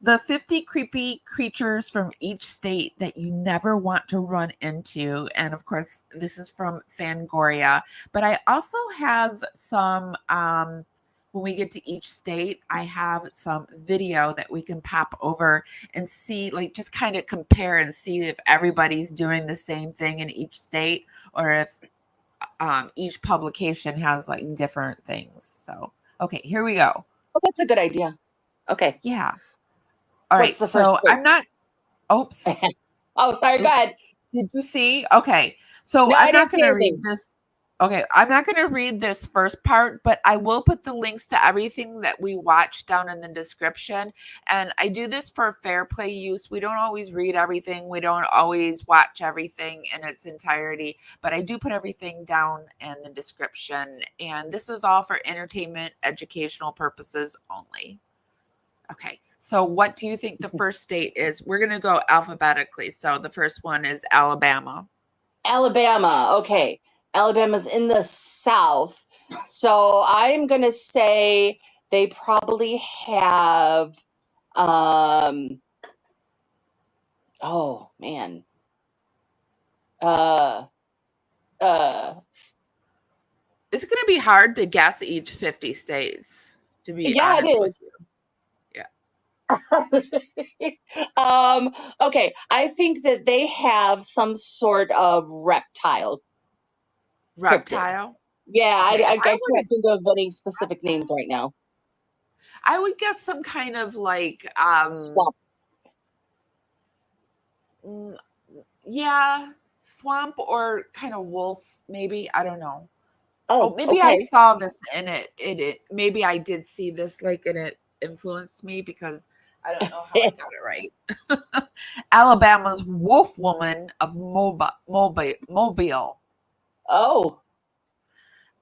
The 50 creepy creatures from each state that you never want to run into. And of course, this is from Fangoria. But I also have some, when we get to each state, I have some video that we can pop over and see, like just kind of compare and see if everybody's doing the same thing in each state or if each publication has like different things. So, okay, here we go. Oh, that's a good idea. Okay. Yeah. All What's right. the first So state? I'm not. Oops. Oh, sorry. Go ahead. Did you see? Okay. So No, I I'm not didn't see going to read anything. this. Okay. I'm not going to read this first part, but I will put the links to everything that we watched down in the description. And I do this for fair play use. We don't always read everything. We don't always watch everything in its entirety, but I do put everything down in the description. And this is all for entertainment, educational purposes only. Okay. So what do you think the first state is? We're going to go alphabetically. So the first one is Alabama. Alabama. Okay. Alabama's in the South. So I'm going to say they probably have, oh man. It's going to be hard to guess each 50 states, to be Yeah, honest it with is. you. Okay, I think that they have some sort of reptile. Reptile? Yeah, Okay, I can't think of any specific names right now. I would guess some kind of like Swamp. Yeah, swamp or kind of wolf, maybe. I don't know. Oh, Maybe okay. I saw this in it. Maybe I did see this like and it influenced me because I don't know how I got it right. Alabama's wolf woman of Mobile. Oh,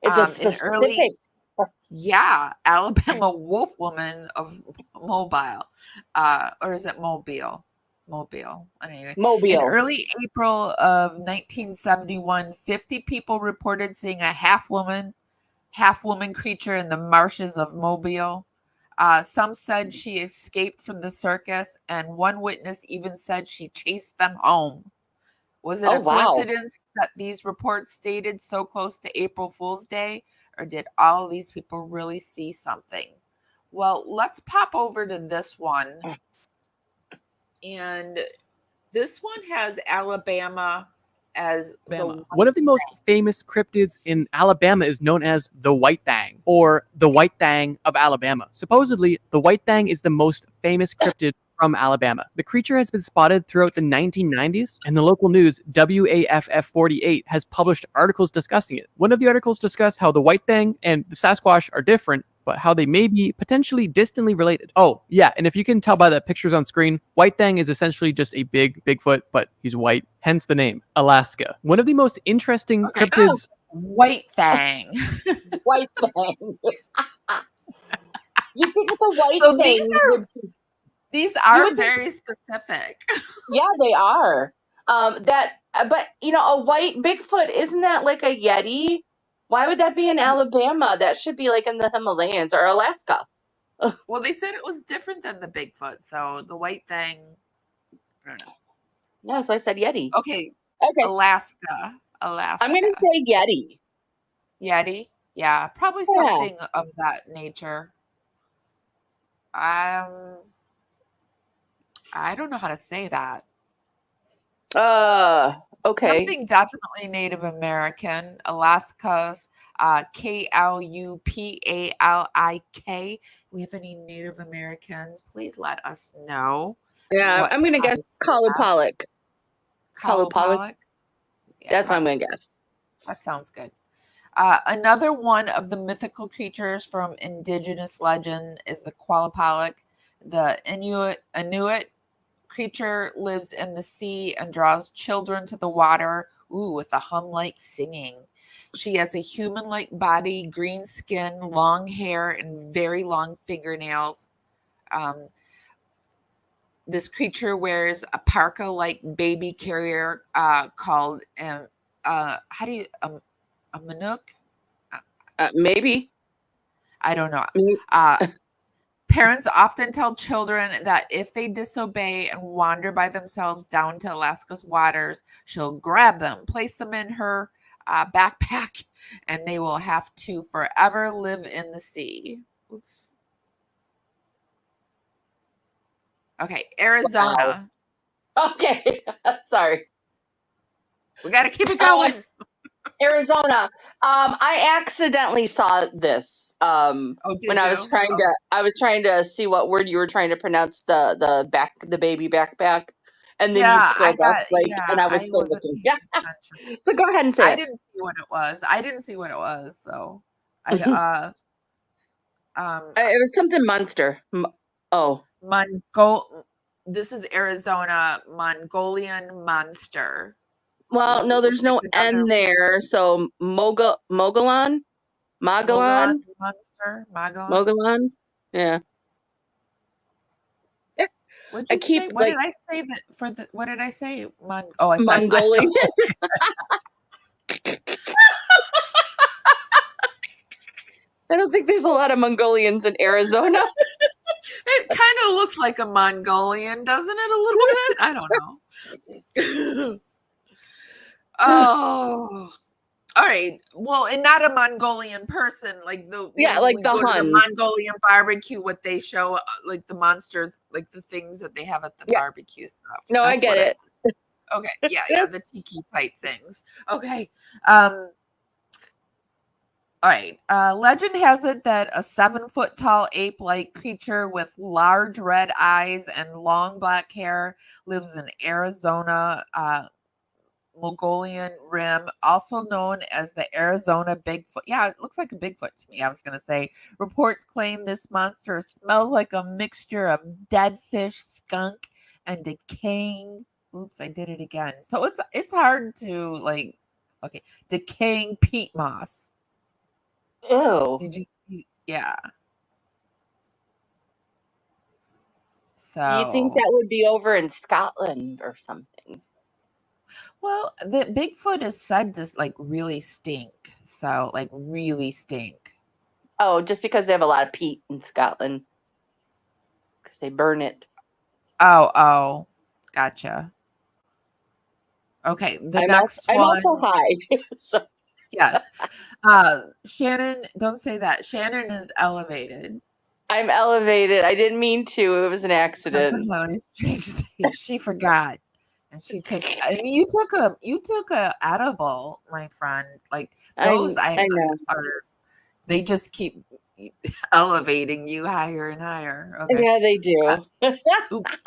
it's a specific. Yeah, Alabama wolf woman of Mobile, or is it Mobile? Mobile. Anyway, Mobile. In early April of 1971, 50 people reported seeing a half woman creature in the marshes of Mobile. Some said she escaped from the circus, and one witness even said she chased them home. Was it a coincidence that these reports stated so close to April Fool's Day, or did all of these people really see something? Well, let's pop over to this one. And this one has Alabama as one of the most famous cryptids in Alabama is known as the White Thang, or the White Thang of Alabama. Supposedly, the White Thang is the most famous cryptid from Alabama. The creature has been spotted throughout the 1990s, and the local news, WAFF48, has published articles discussing it. One of the articles discussed how the White Thang and the Sasquatch are different, but how they may be potentially distantly related. Oh, yeah, and if you can tell by the pictures on screen, White Thang is essentially just a big Bigfoot, but he's white, hence the name, Alaska. One of the most interesting cryptids... White Thang. White Thang. You think it's a White Thang. These are very specific. Yeah, they are. But you know, a white Bigfoot, isn't that like a Yeti? Why would that be in Alabama? That should be like in the Himalayas or Alaska. Well, they said it was different than the Bigfoot, so the White Thang, I don't know. Yeah, so I said Yeti. Okay. Alaska. I'm going to say Yeti. Yeti? Yeah, probably something of that nature. I don't know how to say that. Okay. Something definitely Native American. Alaska's Klupalik. We have any Native Americans? Please let us know. Yeah, I'm going to guess Kalupalik. Kalupalik? Yeah, that's what I'm going to guess. That sounds good. Another one of the mythical creatures from indigenous legend is the Kalupalik. The Inuit creature lives in the sea and draws children to the water, with a hum-like singing. She has a human-like body, green skin, long hair, and very long fingernails. This creature wears a parka-like baby carrier called how do you a manook? Maybe. I don't know. Parents often tell children that if they disobey and wander by themselves down to Alaska's waters, she'll grab them, place them in her backpack, and they will have to forever live in the sea. Oops. Okay, Arizona. Wow. Okay, sorry. We got to keep it going. Arizona. I accidentally saw this. When I was trying to see what word you were trying to pronounce the baby backpack, and then you scrolled up and I was still looking. Yeah. So go ahead and say I it. didn't see what it was. So I It was something monster. This is Arizona, Mongolian monster. Well, no, there's no N there. So Mogollon monster. Mogollon. Yeah. What did I say? What did I say what did I say? I said Mongolian. I don't think there's a lot of Mongolians in Arizona. It kind of looks like a Mongolian, doesn't it? A little bit? I don't know. Oh. All right. Well, and not a Mongolian person, like the Mongolian barbecue, what they show, like the monsters, like the things that they have at the barbecue stuff. No, I get it. Okay. Yeah, the tiki type things. Okay. All right. Legend has it that a 7-foot tall ape-like creature with large red eyes and long black hair lives in Arizona, Mongolian Rim, also known as the Arizona Bigfoot. Yeah, it looks like a Bigfoot to me. I was going to say. Reports claim this monster smells like a mixture of dead fish, skunk, and decaying. Oops, I did it again. So it's hard to decaying peat moss. Ew. Did you see? Yeah. So you think that would be over in Scotland or something? Well, the Bigfoot is said to really stink. So really stink. Oh, just because they have a lot of peat in Scotland. Because they burn it. Oh, gotcha. Okay, I'm also high. So. Yes. Shannon, don't say that. Shannon is elevated. I'm elevated. I didn't mean to. It was an accident. She forgot. And you took a edible, my friend. Like those I know. They just keep elevating you higher and higher. Okay. Yeah, they do.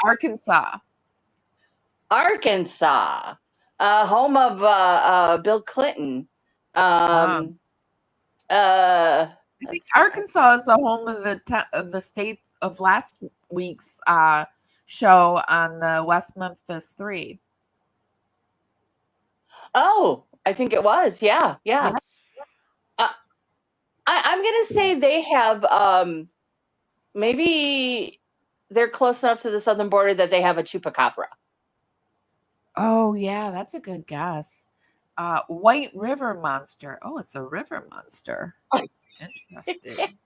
Arkansas. Home of Bill Clinton. I think Arkansas is the home of the state of last week's show on the West Memphis 3. Oh, I think it was. Yeah. I'm gonna say they have maybe they're close enough to the southern border that they have a chupacabra. Oh yeah, that's a good guess. White River Monster. Oh, it's a river monster. Interesting.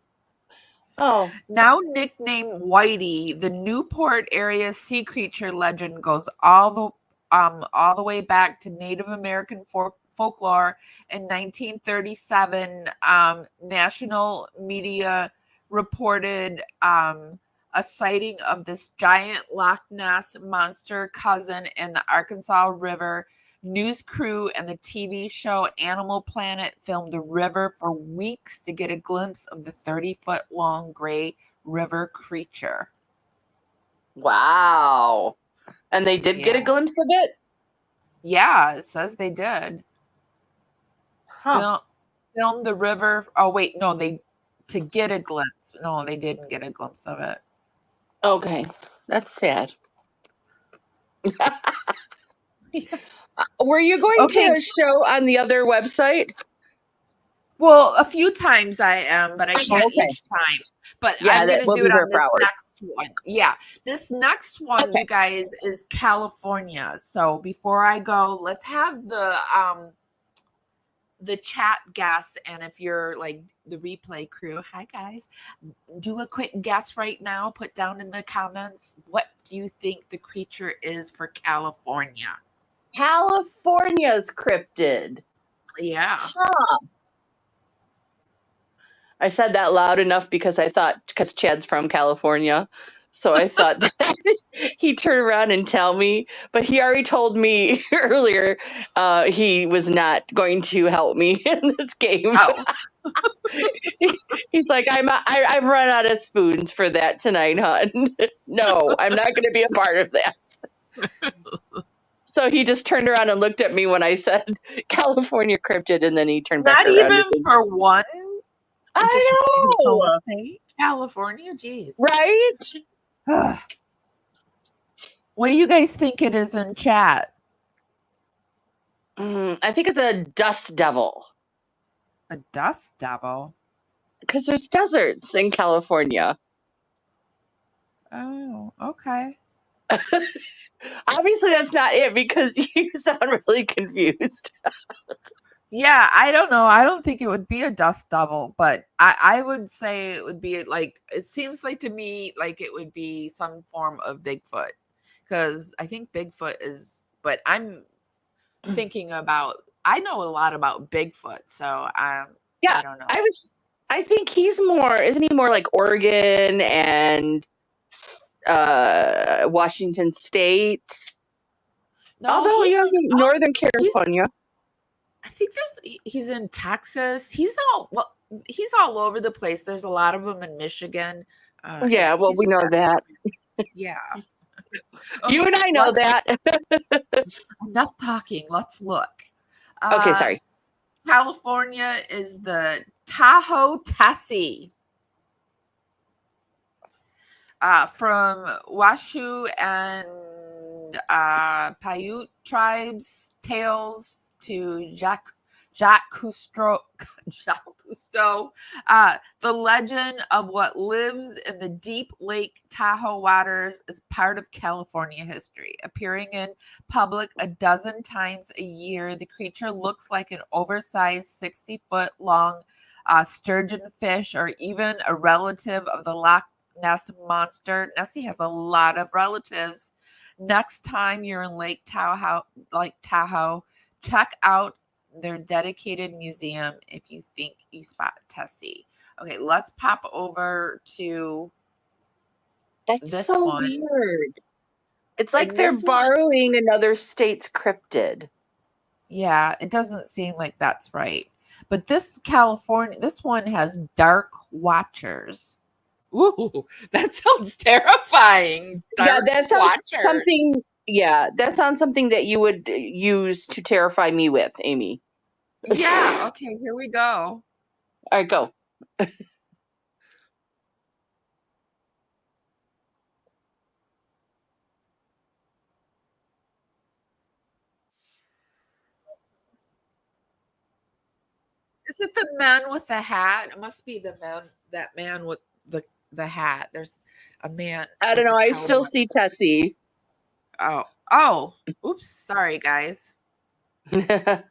Oh. Now nicknamed Whitey, the Newport area sea creature legend goes all the way back to Native American folklore. In 1937, national media reported a sighting of this giant Loch Ness monster cousin in the Arkansas River. News crew and the TV show Animal Planet filmed the river for weeks to get a glimpse of the 30-foot long gray river creature. Wow. And they did get a glimpse of it? Yeah, it says they did. Film the river. Oh, wait, no, to get a glimpse. No, they didn't get a glimpse of it. Okay. That's sad. Were you going to show on the other website? Well, a few times I am, but I can't each time. But I'm going to do it on this next one. Yeah. This next one, you guys, is California. So before I go, let's have the the chat guess, and if you're like the replay crew, hi guys, do a quick guess right now. Put down in the comments, what do you think the creature is for California? California's cryptid. Yeah. Huh. I said that loud enough because Chad's from California. So I thought that he'd turn around and tell me, but he already told me earlier he was not going to help me in this game. Oh. He's like, I've run out of spoons for that tonight, hon. No, I'm not going to be a part of that. So he just turned around and looked at me when I said California cryptid, and then he turned back around. Not even for one. I know. California, jeez. Right? What do you guys think it is in chat? I think it's a dust devil. A dust devil? Because there's deserts in California. Oh, okay. Obviously, that's not it because you sound really confused. Yeah, I don't know. I don't think it would be a dust devil, but I would say it would be like, it seems like to me like it would be some form of Bigfoot, because I think Bigfoot is, but I'm thinking about, I know a lot about Bigfoot, so I don't know. I think he's more, isn't he more like Oregon and Washington State? No, although you have Northern California. I think he's in Texas. He's all over the place. There's a lot of them in Michigan. Yeah, well, we know that. Yeah. Okay, you and I know that. Enough talking. Let's look. Okay, sorry. California is the Tahoe Tessie. From Washoe and Paiute tribes, tales to Jacques Cousteau. The legend of what lives in the deep Lake Tahoe waters is part of California history. Appearing in public a dozen times a year, the creature looks like an oversized 60-foot long sturgeon fish, or even a relative of the Loch Ness monster. Nessie has a lot of relatives. Next time you're in Lake Tahoe, check out their dedicated museum if you think you spot Tessie. Okay, let's pop over to this so one. Weird. It's like they're borrowing another state's cryptid. Yeah, it doesn't seem like that's right. But this one has dark watchers. Ooh, that sounds terrifying. Yeah, that sounds something. Yeah, that sounds something that you would use to terrify me with, Amy. Yeah. Okay, here we go. All right, go. Is it the man with the hat? It must be that man with the hat. There's a man. I don't know. I still see Tessie. Oh, oops. Sorry, guys. Let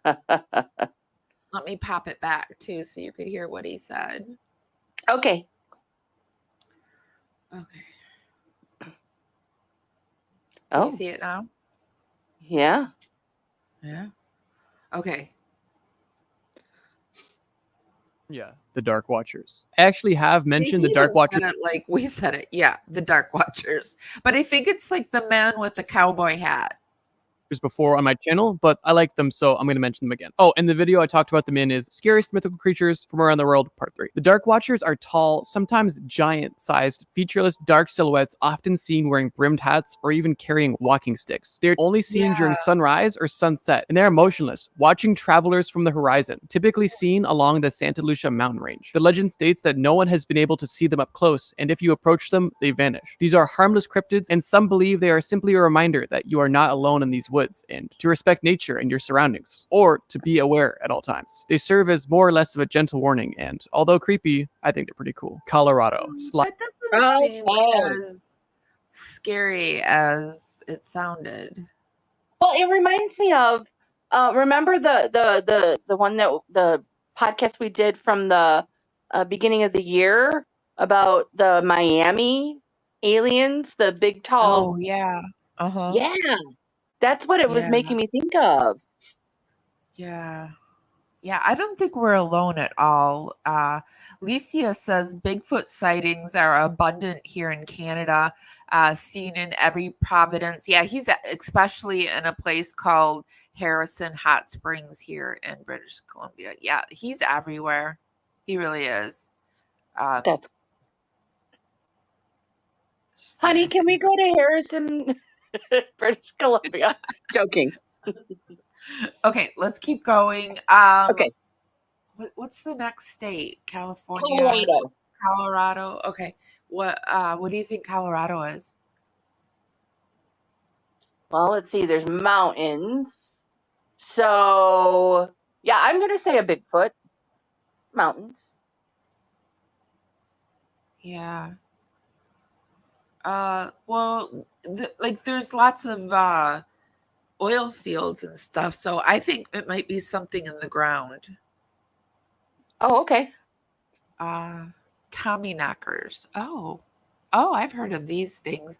me pop it back too so you could hear what he said. Okay. Can you see it now? Yeah. Yeah. Okay. Yeah, the Dark Watchers. I actually have mentioned the Dark Watchers. Like we said it. Yeah, the Dark Watchers. But I think it's like the man with the cowboy hat. Before on my channel, but I like them, so I'm going to mention them again. Oh, and the video I talked about them in is Scariest Mythical Creatures from Around the World, Part 3. The Dark Watchers are tall, sometimes giant-sized, featureless, dark silhouettes, often seen wearing brimmed hats or even carrying walking sticks. They're only seen during sunrise or sunset, and they are motionless, watching travelers from the horizon, typically seen along the Santa Lucia mountain range. The legend states that no one has been able to see them up close, and if you approach them, they vanish. These are harmless cryptids, and some believe they are simply a reminder that you are not alone in these woods, and to respect nature and your surroundings, or to be aware at all times. They serve as more or less of a gentle warning, and although creepy, I think they're pretty cool. Colorado. That doesn't seem as scary as it sounded. Well, it reminds me of remember the one that the podcast we did from the beginning of the year about the Miami aliens, the big tall. Oh yeah. Yeah, that's what it was making me think of. Yeah. Yeah, I don't think we're alone at all. Licia says Bigfoot sightings are abundant here in Canada, seen in every province. Yeah, he's especially in a place called Harrison Hot Springs here in British Columbia. Yeah, he's everywhere. He really is. That's honey, can we go to Harrison, British Columbia? Joking. Okay, let's keep going. Okay. What's the next state? California. Colorado. Okay. What do you think Colorado is? Well, let's see. There's mountains. So, yeah, I'm going to say a Bigfoot. Mountains. Yeah. Well, there's lots of oil fields and stuff, so I think it might be something in the ground. Oh, okay. Tommy knockers. Oh, I've heard of these things.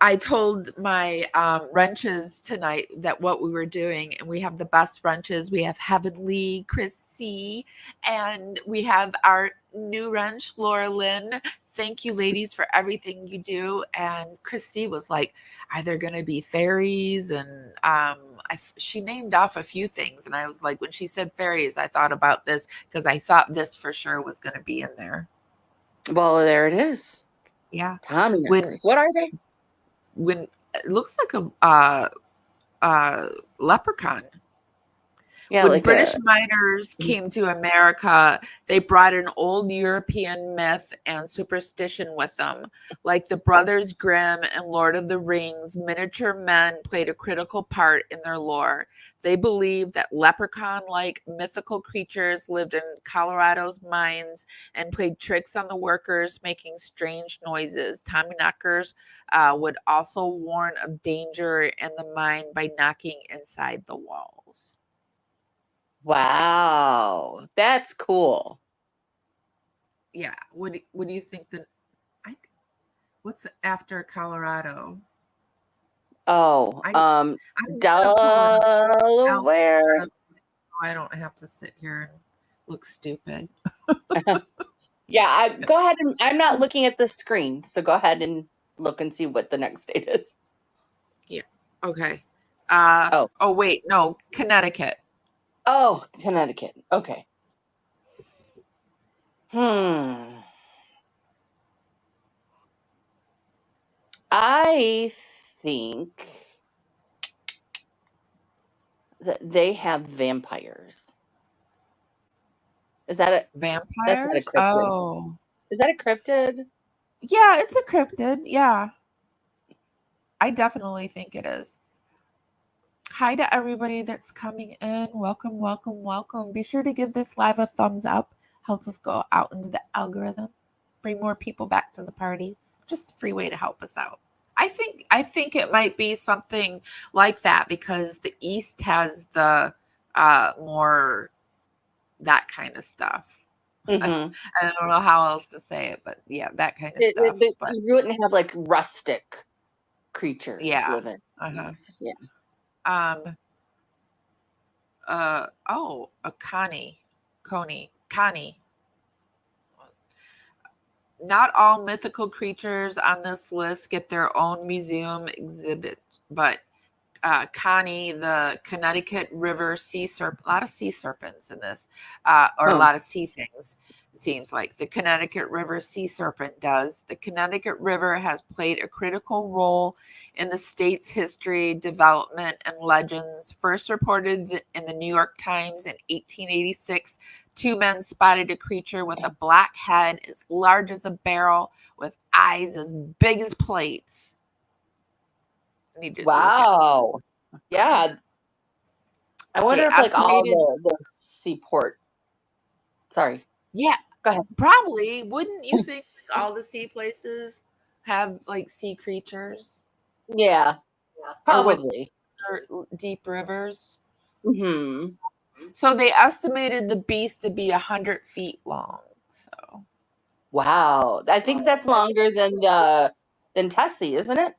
I told my wrenches tonight that what we were doing, and we have the best wrenches. We have Heavenly, Chris C, and we have our new wrench, Laura Lynn. Thank you, ladies, for everything you do. And Chris C was like, "Are there going to be fairies?" And she named off a few things, and I was like, when she said fairies, I thought about this because I thought this for sure was going to be in there. Well, there it is. Yeah. Tommy knockers. What are they? When it looks like a leprechaun. Yeah, when like British miners came to America, they brought an old European myth and superstition with them. Like the Brothers Grimm and Lord of the Rings, miniature men played a critical part in their lore. They believed that leprechaun-like mythical creatures lived in Colorado's mines and played tricks on the workers, making strange noises. Tommyknockers would also warn of danger in the mine by knocking inside the walls. Wow, that's cool. Yeah. What do you think what's after Colorado? Oh, Delaware. I don't have to sit here and look stupid. Yeah, go ahead and I'm not looking at the screen, so go ahead and look and see what the next state is. Yeah. Okay. Wait, no, Connecticut. Oh, Connecticut. Okay. I think that they have vampires. Is that a vampires? That's not a cryptid. Oh. Is that a cryptid? Yeah, it's a cryptid. Yeah. I definitely think it is. Hi to everybody that's coming in. Welcome, welcome, welcome. Be sure to give this live a thumbs up. Helps us go out into the algorithm. Bring more people back to the party. Just a free way to help us out. I think it might be something like that because the East has the more that kind of stuff. Mm-hmm. I don't know how else to say it, but yeah, that kind of stuff. But you wouldn't have like rustic creatures living. Uh-huh. Yeah. Connie. Not all mythical creatures on this list get their own museum exhibit, but Connie, the Connecticut River sea serpent, a lot of sea serpents in this, a lot of sea things. It seems like the Connecticut River sea serpent does. The Connecticut River has played a critical role in the state's history, development, and legends. First reported in the New York Times in 1886, 2 men spotted a creature with a black head as large as a barrel with eyes as big as plates. Wow. Yeah. I wonder if like all the seaport. Sorry. Yeah. Go ahead. Probably. Wouldn't you think all the sea places have like sea creatures? Yeah. Probably. deep rivers. Mm-hmm. So they estimated the beast to be 100 feet long. So Wow, I think that's longer than Tessie, isn't it?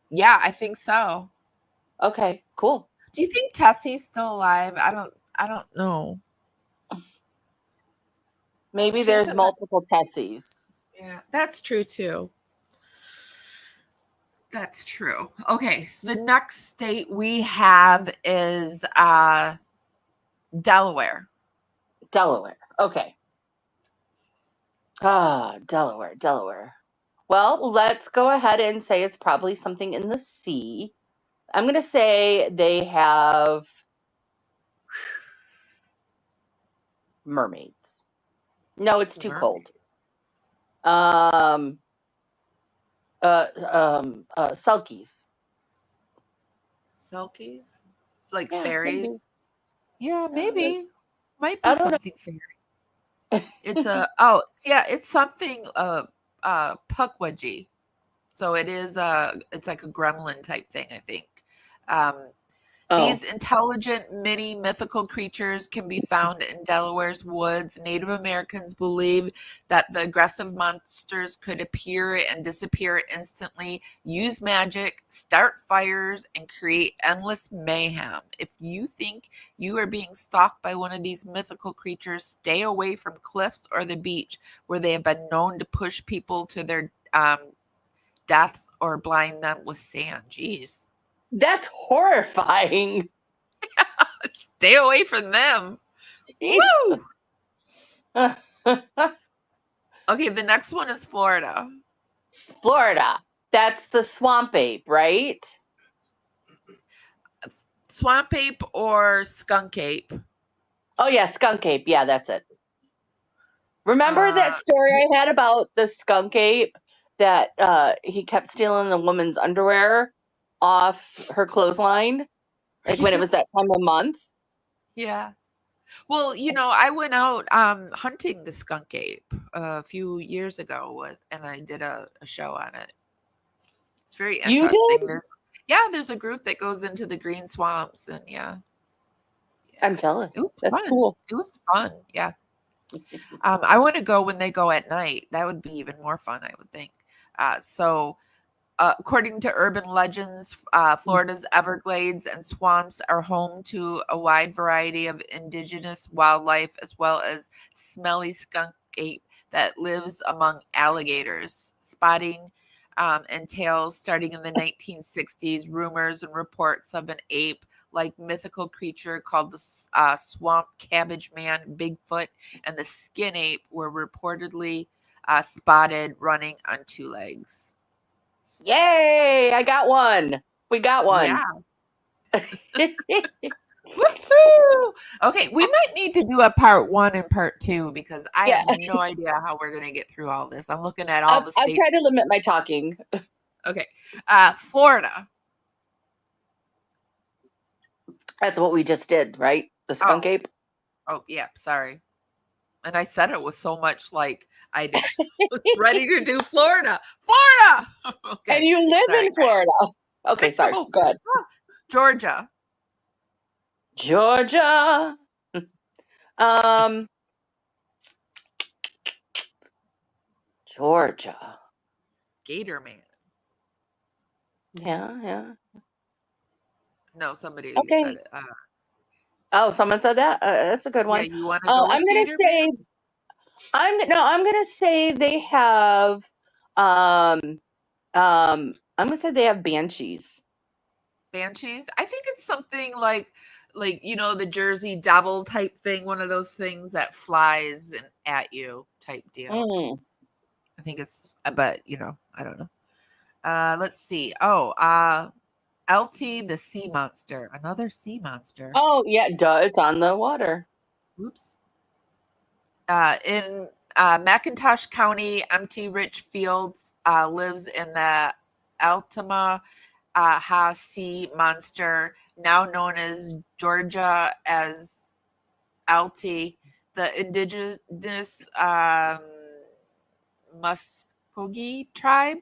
yeah, I think so. Okay, cool. Do you think Tessie's still alive? I don't know. Maybe She there's hasn't. multiple Tessies. Yeah, that's true too. That's true. Okay, the next state we have is Delaware. Delaware. Okay. Delaware. Well, let's go ahead and say it's probably something in the sea. I'm going to say they have mermaids. No, it's too cold. Selkies. Selkies? Like Yeah, fairies? Yeah, maybe. Might I be don't something fairy. know. It's it's something pukwudgie. So it's like a gremlin type thing, I think. These intelligent mini mythical creatures can be found in Delaware's woods. Native Americans believe that the aggressive monsters could appear and disappear instantly, use magic, start fires, and create endless mayhem. If you think you are being stalked by one of these mythical creatures, stay away from cliffs or the beach where they have been known to push people to their deaths or blind them with sand. Jeez. That's horrifying. Stay away from them. Woo! Okay, the next one is Florida. Florida. That's the swamp ape, right? Swamp ape or skunk ape? Oh, yeah, skunk ape. Yeah, that's it. Remember that story I had about the skunk ape that he kept stealing the woman's underwear off her clothesline? Like when it was that time of month? Yeah. Well, I went out hunting the skunk ape a few years ago and I did a show on it. It's very You interesting. did? There's a group that goes into the green swamps and I'm jealous. It was That's fun. cool. It was fun. Yeah. I want to go when they go at night. That would be even more fun, I would think. According to urban legends, Florida's Everglades and swamps are home to a wide variety of indigenous wildlife, as well as smelly skunk ape that lives among alligators. Spotting and tales starting in the 1960s, rumors and reports of an ape like mythical creature called the swamp cabbage man, Bigfoot, and the skin ape were reportedly spotted running on two legs. Yay! I got one. We got one. Yeah. Woohoo! Okay, we might need to do a part 1 and part 2 because I have no idea how we're going to get through all this. I'm looking at all the states. I'll try to limit my talking. Okay. Florida. That's what we just did, right? The skunk ape? Oh, yeah. Sorry. And I said it with so much like I was ready to do Florida. Florida! Okay. And you live in Florida. Okay, sorry. Go ahead. Georgia. Georgia. Georgia. Gator Man. Yeah. No, somebody said it. Someone said that? That's a good one. Yeah, you want to go with I'm going to say... I'm going to say they have... I'm going to say they have banshees. Banshees? I think it's something like the Jersey Devil type thing, one of those things that flies at you type deal. I think it's, but I don't know. Let's see. LT, the sea monster, another sea monster. Oh yeah, duh, it's on the water. Oops. In McIntosh County, MT Richfields lives in the Altima Ha sea monster, now known as Georgia as LT. The indigenous Muskogee tribe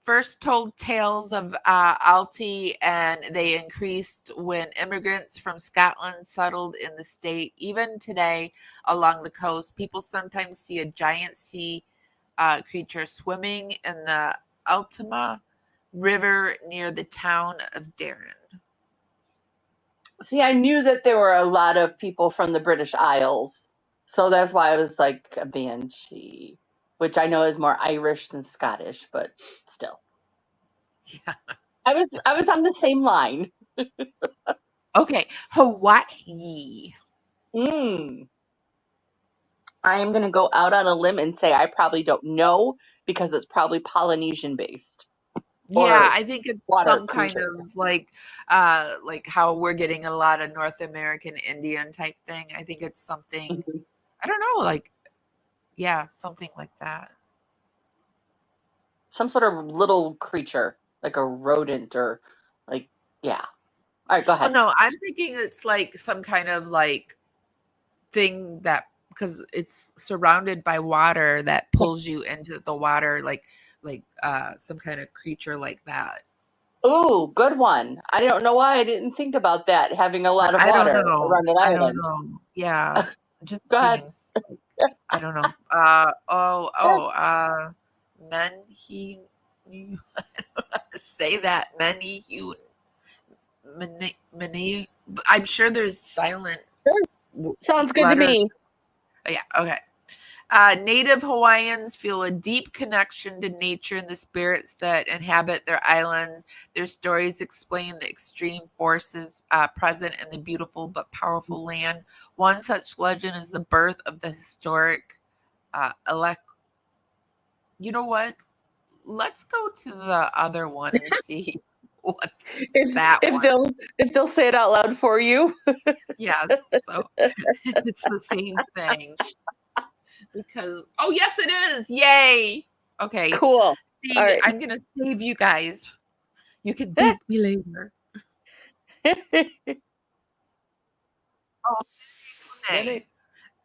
first told tales of Alti, and they increased when immigrants from Scotland settled in the state. Even today, along the coast, people sometimes see a giant sea creature swimming in the Ultima River near the town of Darren. See, I knew that there were a lot of people from the British Isles, so that's why I was like a banshee, which I know is more Irish than Scottish, but still. Yeah. I was on the same line. Okay, Hawaii. I am going to go out on a limb and say I probably don't know because it's probably Polynesian based. Yeah, I think it's some creature. kind of like how we're getting a lot of North American Indian type thing. I think it's something, I don't know, like, yeah, something like that. Some sort of little creature, like a rodent or like, yeah. All right, go ahead. Oh, no, I'm thinking it's like some kind of like thing that, because it's surrounded by water that pulls you into the water, like some kind of creature like that. Ooh, good one. I don't know why I didn't think about that, having a lot of water around an island. I don't know. Yeah. It just Go ahead. seems like, I don't know. Menhi, I don't know how to say that. Menhi, I'm sure there's silent. Sounds good to me. Oh, yeah. Okay. Native Hawaiians feel a deep connection to nature and the spirits that inhabit their islands. Their stories explain the extreme forces present in the beautiful but powerful land. One such legend is the birth of the historic You know what? Let's go to the other one and see what if they'll say it out loud for you. Yeah, so it's the same thing. Because yes, it is. Yay. Okay. Cool. See, right. I'm gonna save you guys. You can thank me later.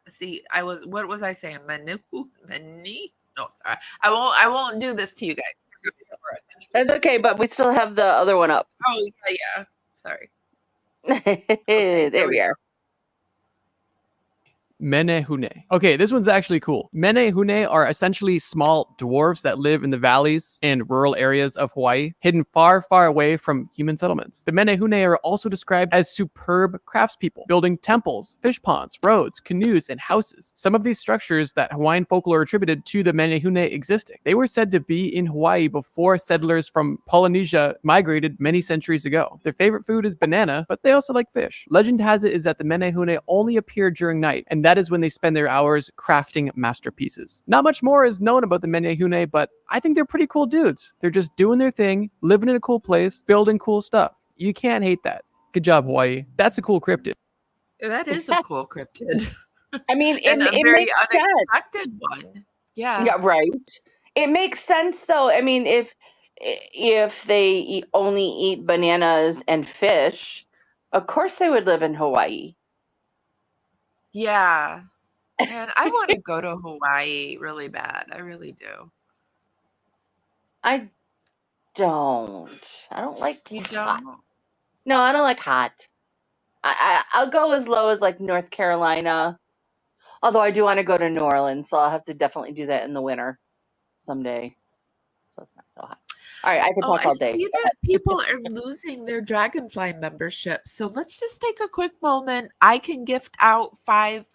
See, what was I saying? Mani? No, sorry. I won't do this to you guys. That's okay, but we still have the other one up. Oh yeah. Sorry. Okay, there we are. Menehune. Okay, this one's actually cool. Menehune are essentially small dwarves that live in the valleys and rural areas of Hawaii, hidden far, far away from human settlements. The Menehune are also described as superb craftspeople, building temples, fish ponds, roads, canoes, and houses. Some of these structures that Hawaiian folklore attributed to the Menehune existing. They were said to be in Hawaii before settlers from Polynesia migrated many centuries ago. Their favorite food is banana, but they also like fish. Legend has it is that the Menehune only appear during night, and that is when they spend their hours crafting masterpieces. Not much more is known about the Menehune, but I think they're pretty cool dudes. They're just doing their thing, living in a cool place, building cool stuff. You can't hate that. Good job, Hawaii. That's a cool cryptid. That is a cool cryptid. I mean, and a very makes unexpected sense. one. Yeah. Yeah, right. It makes sense, though. I mean, if they only eat bananas and fish, of course they would live in Hawaii. Yeah. And I want to go to Hawaii really bad. I really do. I don't. I don't like You hot. don't? No, I don't like hot. I'll go as low as like North Carolina. Although I do want to go to New Orleans, so I'll have to definitely do that in the winter someday. So it's not so hot. All right, I can talk all day. I see that people are losing their Dragonfly memberships. So let's just take a quick moment. I can gift out 5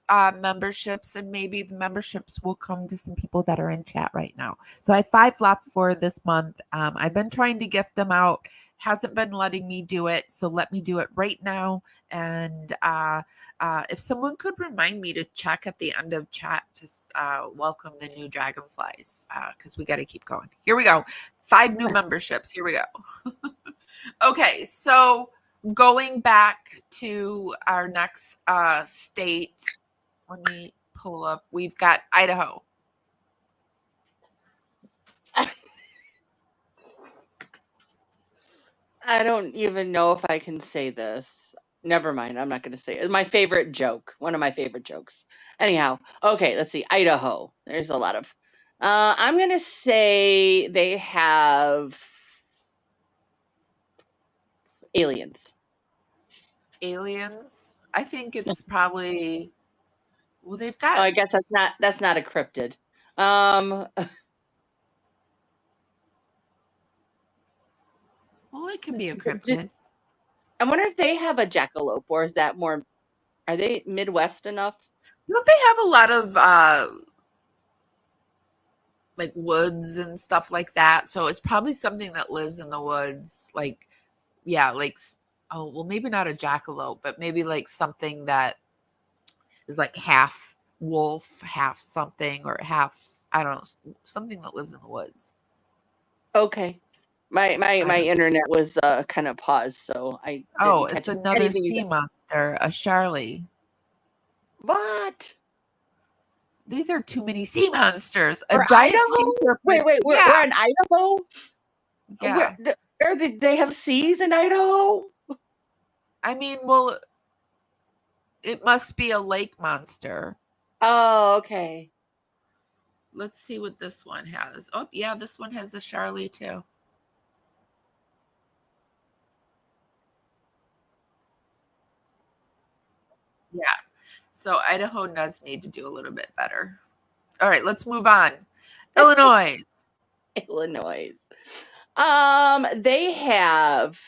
memberships, and maybe the memberships will come to some people that are in chat right now. So I have 5 left for this month. I've been trying to gift them out. Hasn't been letting me do it, so let me do it right now. And if someone could remind me to check at the end of chat to welcome the new Dragonflies, because we got to keep going. Here we go. 5 new memberships. Here we go. Okay, so going back to our next state, let me pull up. We've got Idaho. I don't even know if I can say this. Never mind. I'm not going to say it. It's my favorite joke. One of my favorite jokes. Anyhow, okay, let's see. Idaho. There's a lot of I'm gonna say they have aliens. Aliens. I think it's probably. Well, they've got. I guess that's not a cryptid. Well, it can be a cryptid. I wonder if they have a jackalope, or is that more? Are they Midwest enough? Don't they have a lot of like woods and stuff like that? So it's probably something that lives in the woods. Like, yeah, like oh well, maybe not a jackalope, but maybe like something that is like half wolf, half something, or half I don't know, something that lives in the woods. Okay. My internet was kind of paused, so I didn't catch it's another anything you sea said. monster, a Charlie. What? These are too many sea monsters. A Or giant Idaho? sea serpent. Wait, Yeah, we're in Idaho? yeah. They have seas in Idaho? I mean, well, it must be a lake monster. Oh, okay. Let's see what this one has. Oh, yeah, this one has a Charlie too. Yeah. So Idaho does need to do a little bit better. All right, let's move on. Illinois. Illinois. They have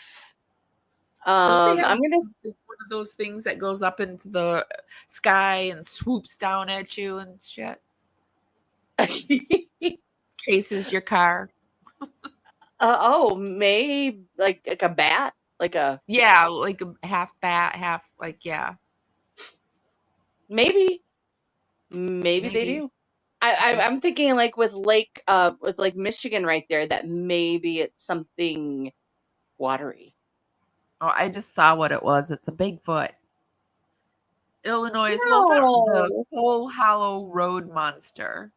Don't they have I'm gonna one of those things that goes up into the sky and swoops down at you and shit? Chases your car. maybe like a bat, like a Yeah, like a half bat, half like yeah. maybe they do. I'm thinking like with Lake Michigan right there, that maybe it's something watery. Oh, I just saw what it was. It's a Bigfoot. Illinois. Well, the No. Coal Hollow Road monster.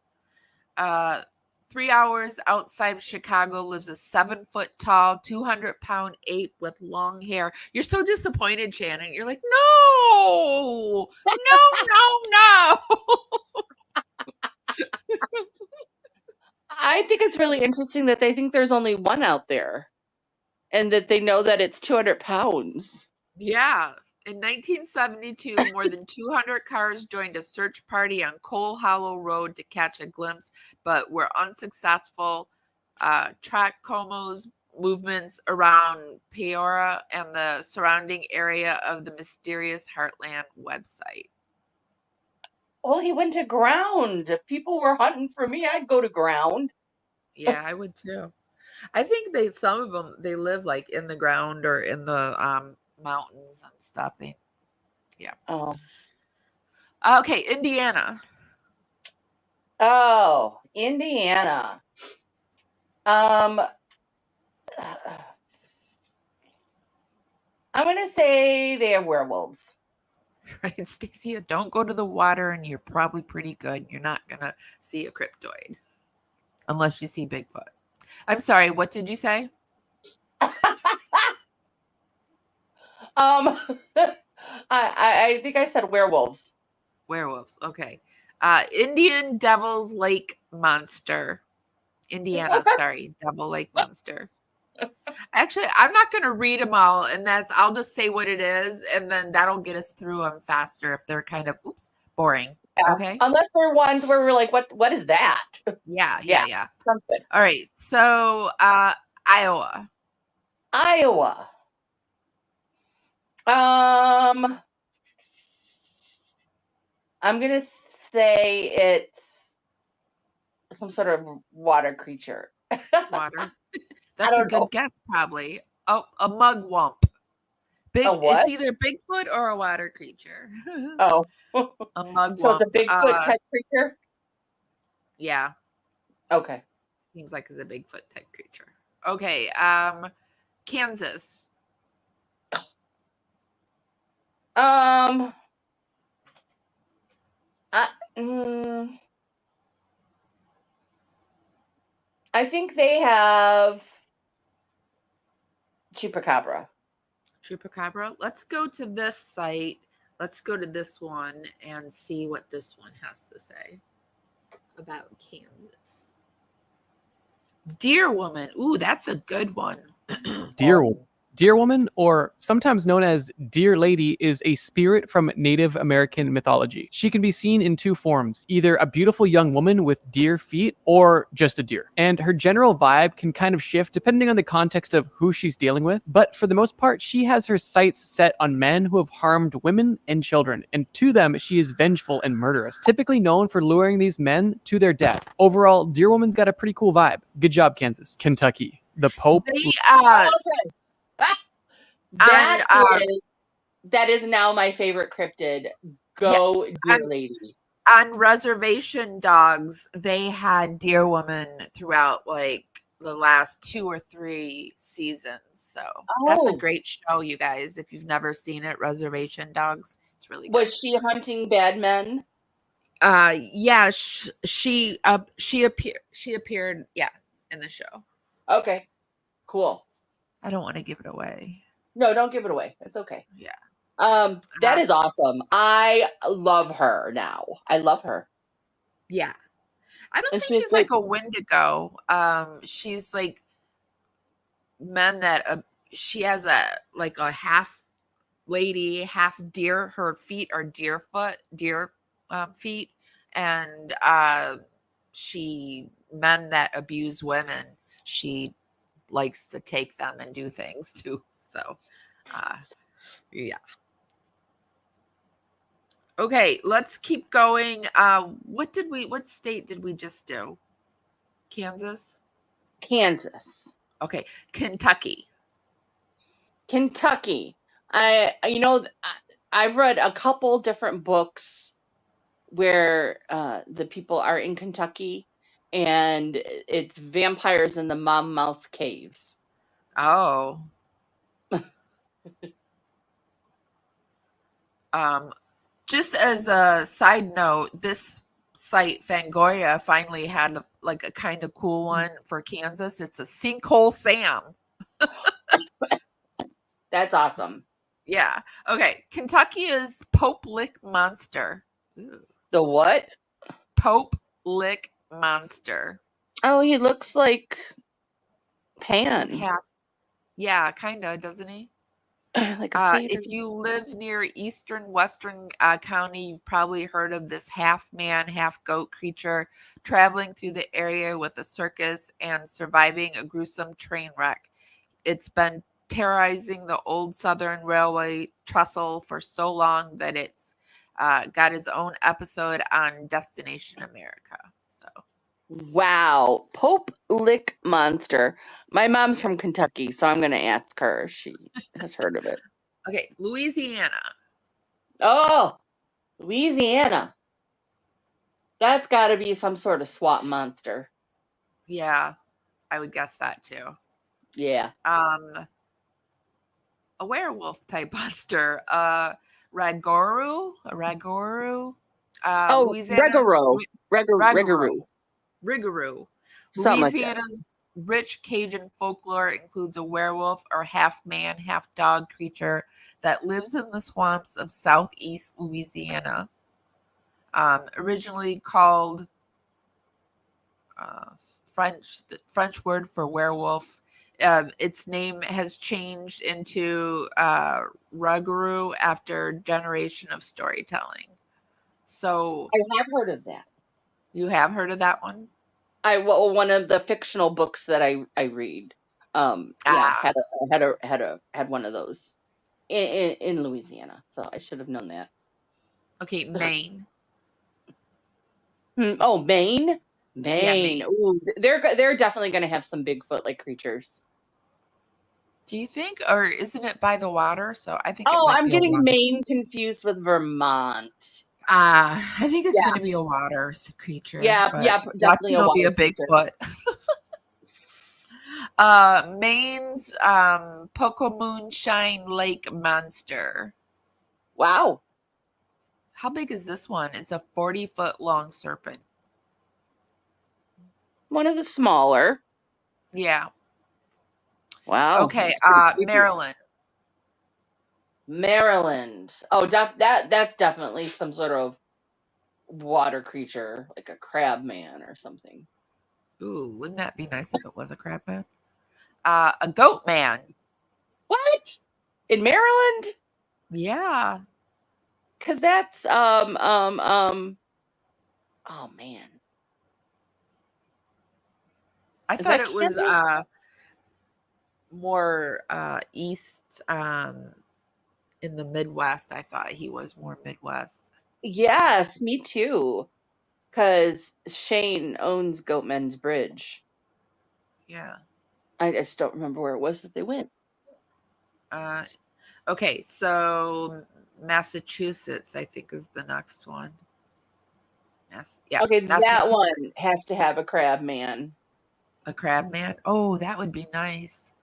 3 hours outside of Chicago lives a 7-foot tall, 200-pound ape with long hair. You're so disappointed, Shannon. You're like, no, no. I think it's really interesting that they think there's only one out there, and that they know that it's 200 pounds. Yeah. In 1972, more than 200 cars joined a search party on Coal Hollow Road to catch a glimpse, but were unsuccessful. Track Como's movements around Peoria and the surrounding area of the mysterious Heartland website. Well, he went to ground. If people were hunting for me, I'd go to ground. Yeah, I would too. I think some of them they live like in the ground or in the mountains and stuff. Yeah. Oh. Okay, Indiana. Oh, Indiana. I'm gonna say they have werewolves. Right, Stacia, don't go to the water and you're probably pretty good. You're not gonna see a cryptoid unless you see Bigfoot. I'm sorry, what did you say? I think I said werewolves. Werewolves, okay. Indian Devil's Lake Monster. Indiana, sorry, Devil Lake Monster. Actually, I'm not going to read them all, and I'll just say what it is, and then that'll get us through them faster if they're kind of boring. Yeah. Okay. Unless they're ones where we're like, what is that? Yeah. Something. All right. So Iowa. I'm gonna say it's some sort of water creature. Water. That's a good guess, probably. Oh, a mugwump. A what? It's either Bigfoot or a water creature. Oh. A mugwump. So it's a Bigfoot type creature? Yeah. Okay. Seems like it's a Bigfoot type creature. Okay. Kansas. I think they have Chupacabra. Chupacabra. Let's go to this site. Let's go to this one and see what this one has to say. about Kansas. Deer woman. Ooh, that's a good one. Deer woman, or sometimes known as Deer Lady, is a spirit from Native American mythology. She can be seen in two forms, either a beautiful young woman with deer feet or just a deer. And her general vibe can kind of shift depending on the context of who she's dealing with, but for the most part, she has her sights set on men who have harmed women and children, and to them, she is vengeful and murderous, typically known for luring these men to their death. Overall, Deer Woman's got a pretty cool vibe. Good job, Kansas. Kentucky. The Pope... That is now my favorite cryptid. Go, yes, Deer Lady. On Reservation Dogs, they had Deer Woman throughout like the last 2 or 3 seasons. So that's a great show, you guys. If you've never seen it, Reservation Dogs, it's really good. Was she hunting bad men? Yeah, she appeared, yeah, in the show. Okay, cool. I don't want to give it away. No, don't give it away. It's okay. Yeah. That is awesome. I love her now. I love her. Yeah. I don't think she's like a Wendigo. She's like men that she has a half lady, half deer. Her feet are deer feet, and men that abuse women. She likes to take them and do things too. So, yeah. Okay, let's keep going. What state did we just do? Kansas? Kansas. Okay, Kentucky. Kentucky. I've read a couple different books where the people are in Kentucky, and it's vampires in the Monmouth Caves. Oh. Just as a side note, this site, Fangoria, finally had a kind of cool one for Kansas. It's a Sinkhole Sam. That's awesome. Yeah. Okay. Kentucky is Pope Lick Monster. Ooh. The what? Pope Lick Monster. Oh, he looks like Pan. Yeah, kind of, doesn't he? Like a if you live near western county, you've probably heard of this half man, half goat creature traveling through the area with a circus and surviving a gruesome train wreck. It's been terrorizing the old Southern Railway trestle for so long that it's got its own episode on Destination America. So. Wow. Pope Lick Monster. My mom's from Kentucky, so I'm going to ask her if she has heard of it. Okay, Louisiana. Oh, Louisiana. That's got to be some sort of SWAT monster. Yeah, I would guess that too. Yeah. A werewolf type monster. Ragoru. Riguru. Louisiana's rich Cajun folklore includes a werewolf or half man, half dog creature that lives in the swamps of southeast Louisiana. Originally called the French word for werewolf. Its name has changed into Riguru after generation of storytelling. So I have heard of that. You have heard of that one? One of the fictional books that I read. Had one of those in Louisiana, so I should have known that. Okay, Maine. Oh, Maine. Yeah, Maine. Ooh, they're definitely going to have some Bigfoot like creatures. Do you think, or isn't it by the water? So I think. I'm getting Maine confused with Vermont. I think it's going to be a water creature. Yeah, definitely it'll be a Bigfoot. Maine's Pocomoonshine Lake Monster. Wow. How big is this one? It's a 40-foot long serpent. One of the smaller. Yeah. Wow. Okay, Maryland. Maryland. Oh, that's definitely some sort of water creature, like a crab man or something. Ooh, wouldn't that be nice if it was a crab man? A goat man. What? In Maryland? Yeah. Because that's oh man. I Is thought that it was Kansas? more east in the Midwest. I thought he was more Midwest. Yes, me too. Because Shane owns Goatman's Bridge. Yeah. I just don't remember where it was that they went. Okay, so Massachusetts, I think, is the next one. Yeah. Okay, that Massachusetts. one has to have a crab man. A crab man. Oh, that would be nice.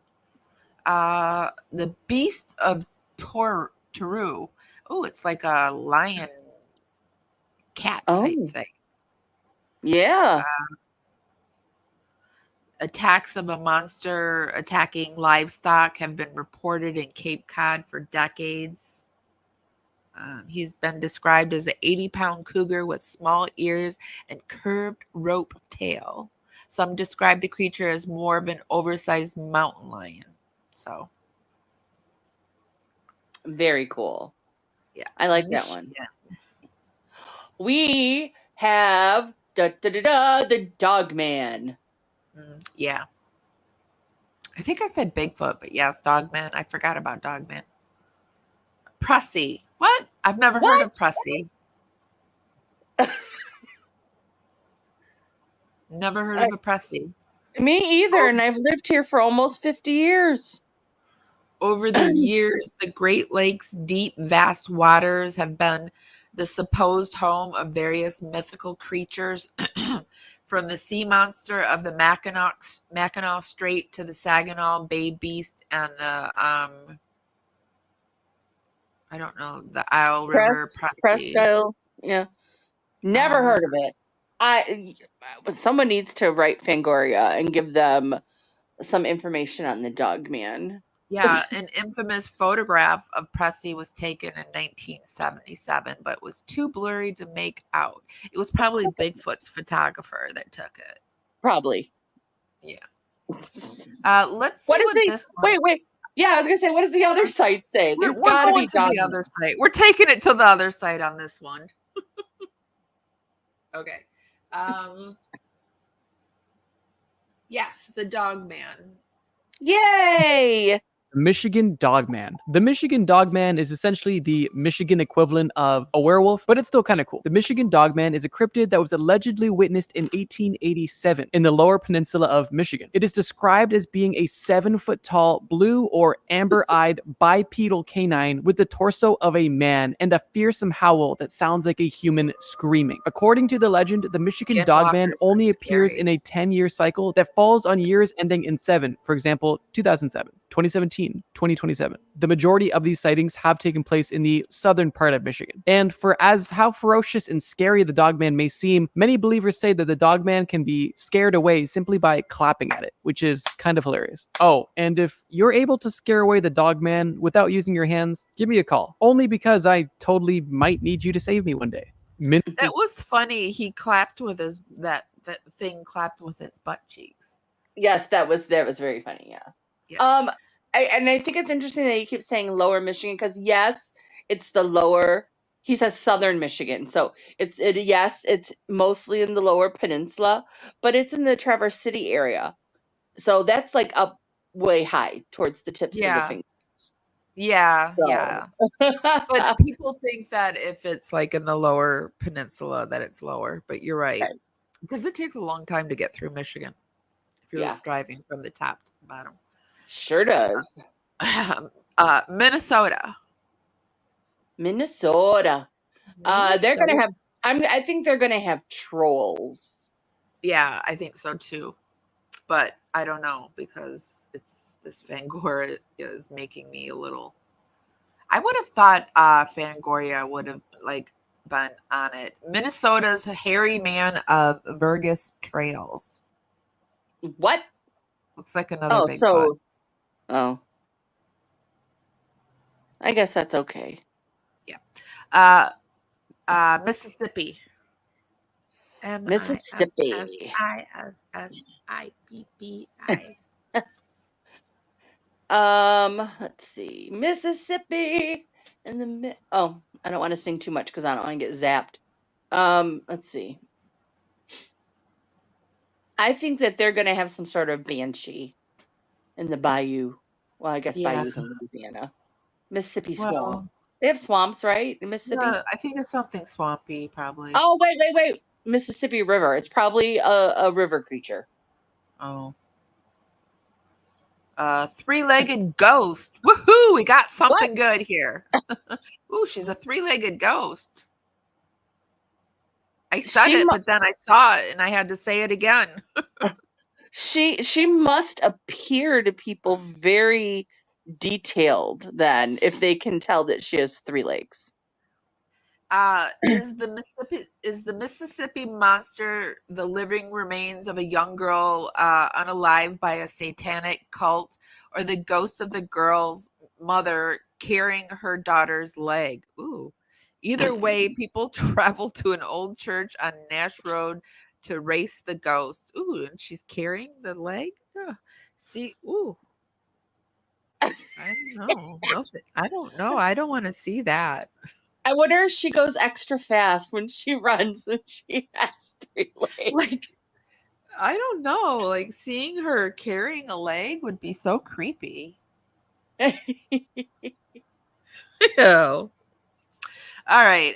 The Beast of Taru. Oh, it's like a lion cat type Oh, thing. yeah. Attacks of a monster attacking livestock have been reported in Cape Cod for decades. He's been described as an 80-pound cougar with small ears and curved rope tail. Some describe the creature as more of an oversized mountain lion. So, Very cool. yeah. I like that one. We have the Dog Man. Yeah. I think I said Bigfoot, but yes, Dogman. I forgot about Dogman. Prussie. What? I've never heard of Prussie. Never heard of a Prussie. Me either, and I've lived here for almost 50 years. Over the years, the Great Lakes' deep, vast waters have been the supposed home of various mythical creatures, from the sea monster of the Mackinac Strait to the Saginaw Bay beast and the I don't know, the Isle River Prussie. Yeah, never heard of it. Someone needs to write Fangoria and give them some information on the Dog Man. Yeah, an infamous photograph of Prussie was taken in 1977, but was too blurry to make out. It was probably Bigfoot's photographer that took it. Probably. Yeah. Let's see what this one. Wait. Yeah, I was gonna say, what does the other site say? There's We're gotta going be to the other site. We're taking it to the other site on this one. Okay. Yes, the Dog Man. Yay! Michigan Dogman. The Michigan Dogman is essentially the Michigan equivalent of a werewolf, but it's still kind of cool. The Michigan Dogman is a cryptid that was allegedly witnessed in 1887 in the lower peninsula of Michigan. It is described as being a 7-foot-tall, blue or amber-eyed bipedal canine with the torso of a man and a fearsome howl that sounds like a human screaming. According to the legend, the Michigan Dogman only appears in a 10-year cycle that falls on years ending in 7, for example, 2007, 2017, 2027. The majority of these sightings have taken place in the southern part of Michigan. And for as how ferocious and scary the Dogman may seem, many believers say that the Dogman can be scared away simply by clapping at it, which is kind of hilarious. Oh, and if you're able to scare away the Dogman without using your hands, give me a call. Only because I totally might need you to save me one day. That was funny. He clapped with his that thing clapped with its butt cheeks. Yes, that was very funny. Yeah. I think it's interesting that you keep saying lower Michigan because yes, it's the lower. He says southern Michigan, so it's mostly in the lower peninsula, but it's in the Traverse City area, so that's like up way high towards the tips of the fingers. Yeah, yeah. But people think that if it's like in the lower peninsula, that it's lower. But you're right, because it takes a long time to get through Michigan if you're driving from the top to the bottom. Sure does. Minnesota. They're gonna have. I think they're gonna have trolls. Yeah, I think so too. But I don't know because it's this Fangoria is making me a little. I would have thought Fangoria would have like been on it. Minnesota's hairy man of Vergas Trails. What? Looks like another Bigfoot. I guess that's okay. Yeah. Mississippi. Mississippi. Mississippi. Let's see. Mississippi in the oh, I don't want to sing too much because I don't want to get zapped. Let's see. I think that they're gonna have some sort of banshee in the bayou. Well, I guess bayous in Louisiana. Mississippi swamps. They have swamps, right? In Mississippi? Yeah, I think it's something swampy, probably. Oh, wait. Mississippi River. It's probably a river creature. Oh. Three-legged ghost. Woohoo! We got something good here. Ooh, she's a three-legged ghost. I said it, but then I saw it and I had to say it again. She must appear to people very detailed then, if they can tell that she has 3 legs. Is the Mississippi monster the living remains of a young girl unalive by a satanic cult, or the ghost of the girl's mother carrying her daughter's leg? Ooh. Either way, people travel to an old church on Nash Road to race the ghost. Ooh, and she's carrying the leg? Yeah. See, ooh. I don't know. I don't know. I don't want to see that. I wonder if she goes extra fast when she runs and she has 3 legs. Like, I don't know. Like, seeing her carrying a leg would be so creepy. Ew. All right.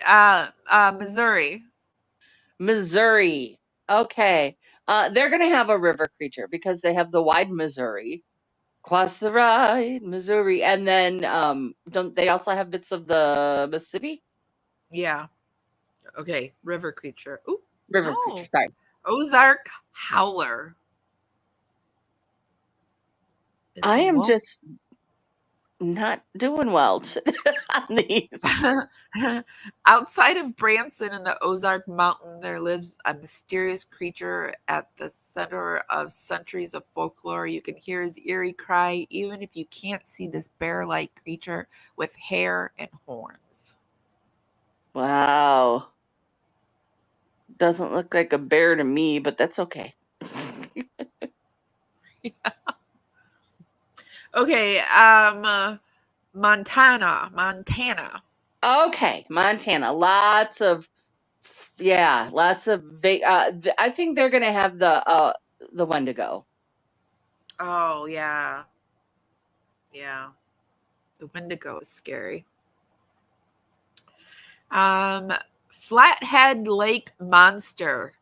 Missouri. Okay. They're going to have a river creature because they have the wide Missouri. Cross the ride, Missouri. And then don't they also have bits of the Mississippi? Yeah. Okay. River creature. Ooh. River creature, sorry. Ozark howler. I am just not doing well on these. Outside of Branson in the Ozark Mountain, there lives a mysterious creature at the center of centuries of folklore. You can hear his eerie cry, even if you can't see this bear-like creature with hair and horns. Wow. Doesn't look like a bear to me, but that's okay. Yeah. Okay, Montana. Okay, Montana. Lots of I think they're gonna have the Wendigo. Oh yeah. Yeah. The Wendigo is scary. Flathead Lake Monster.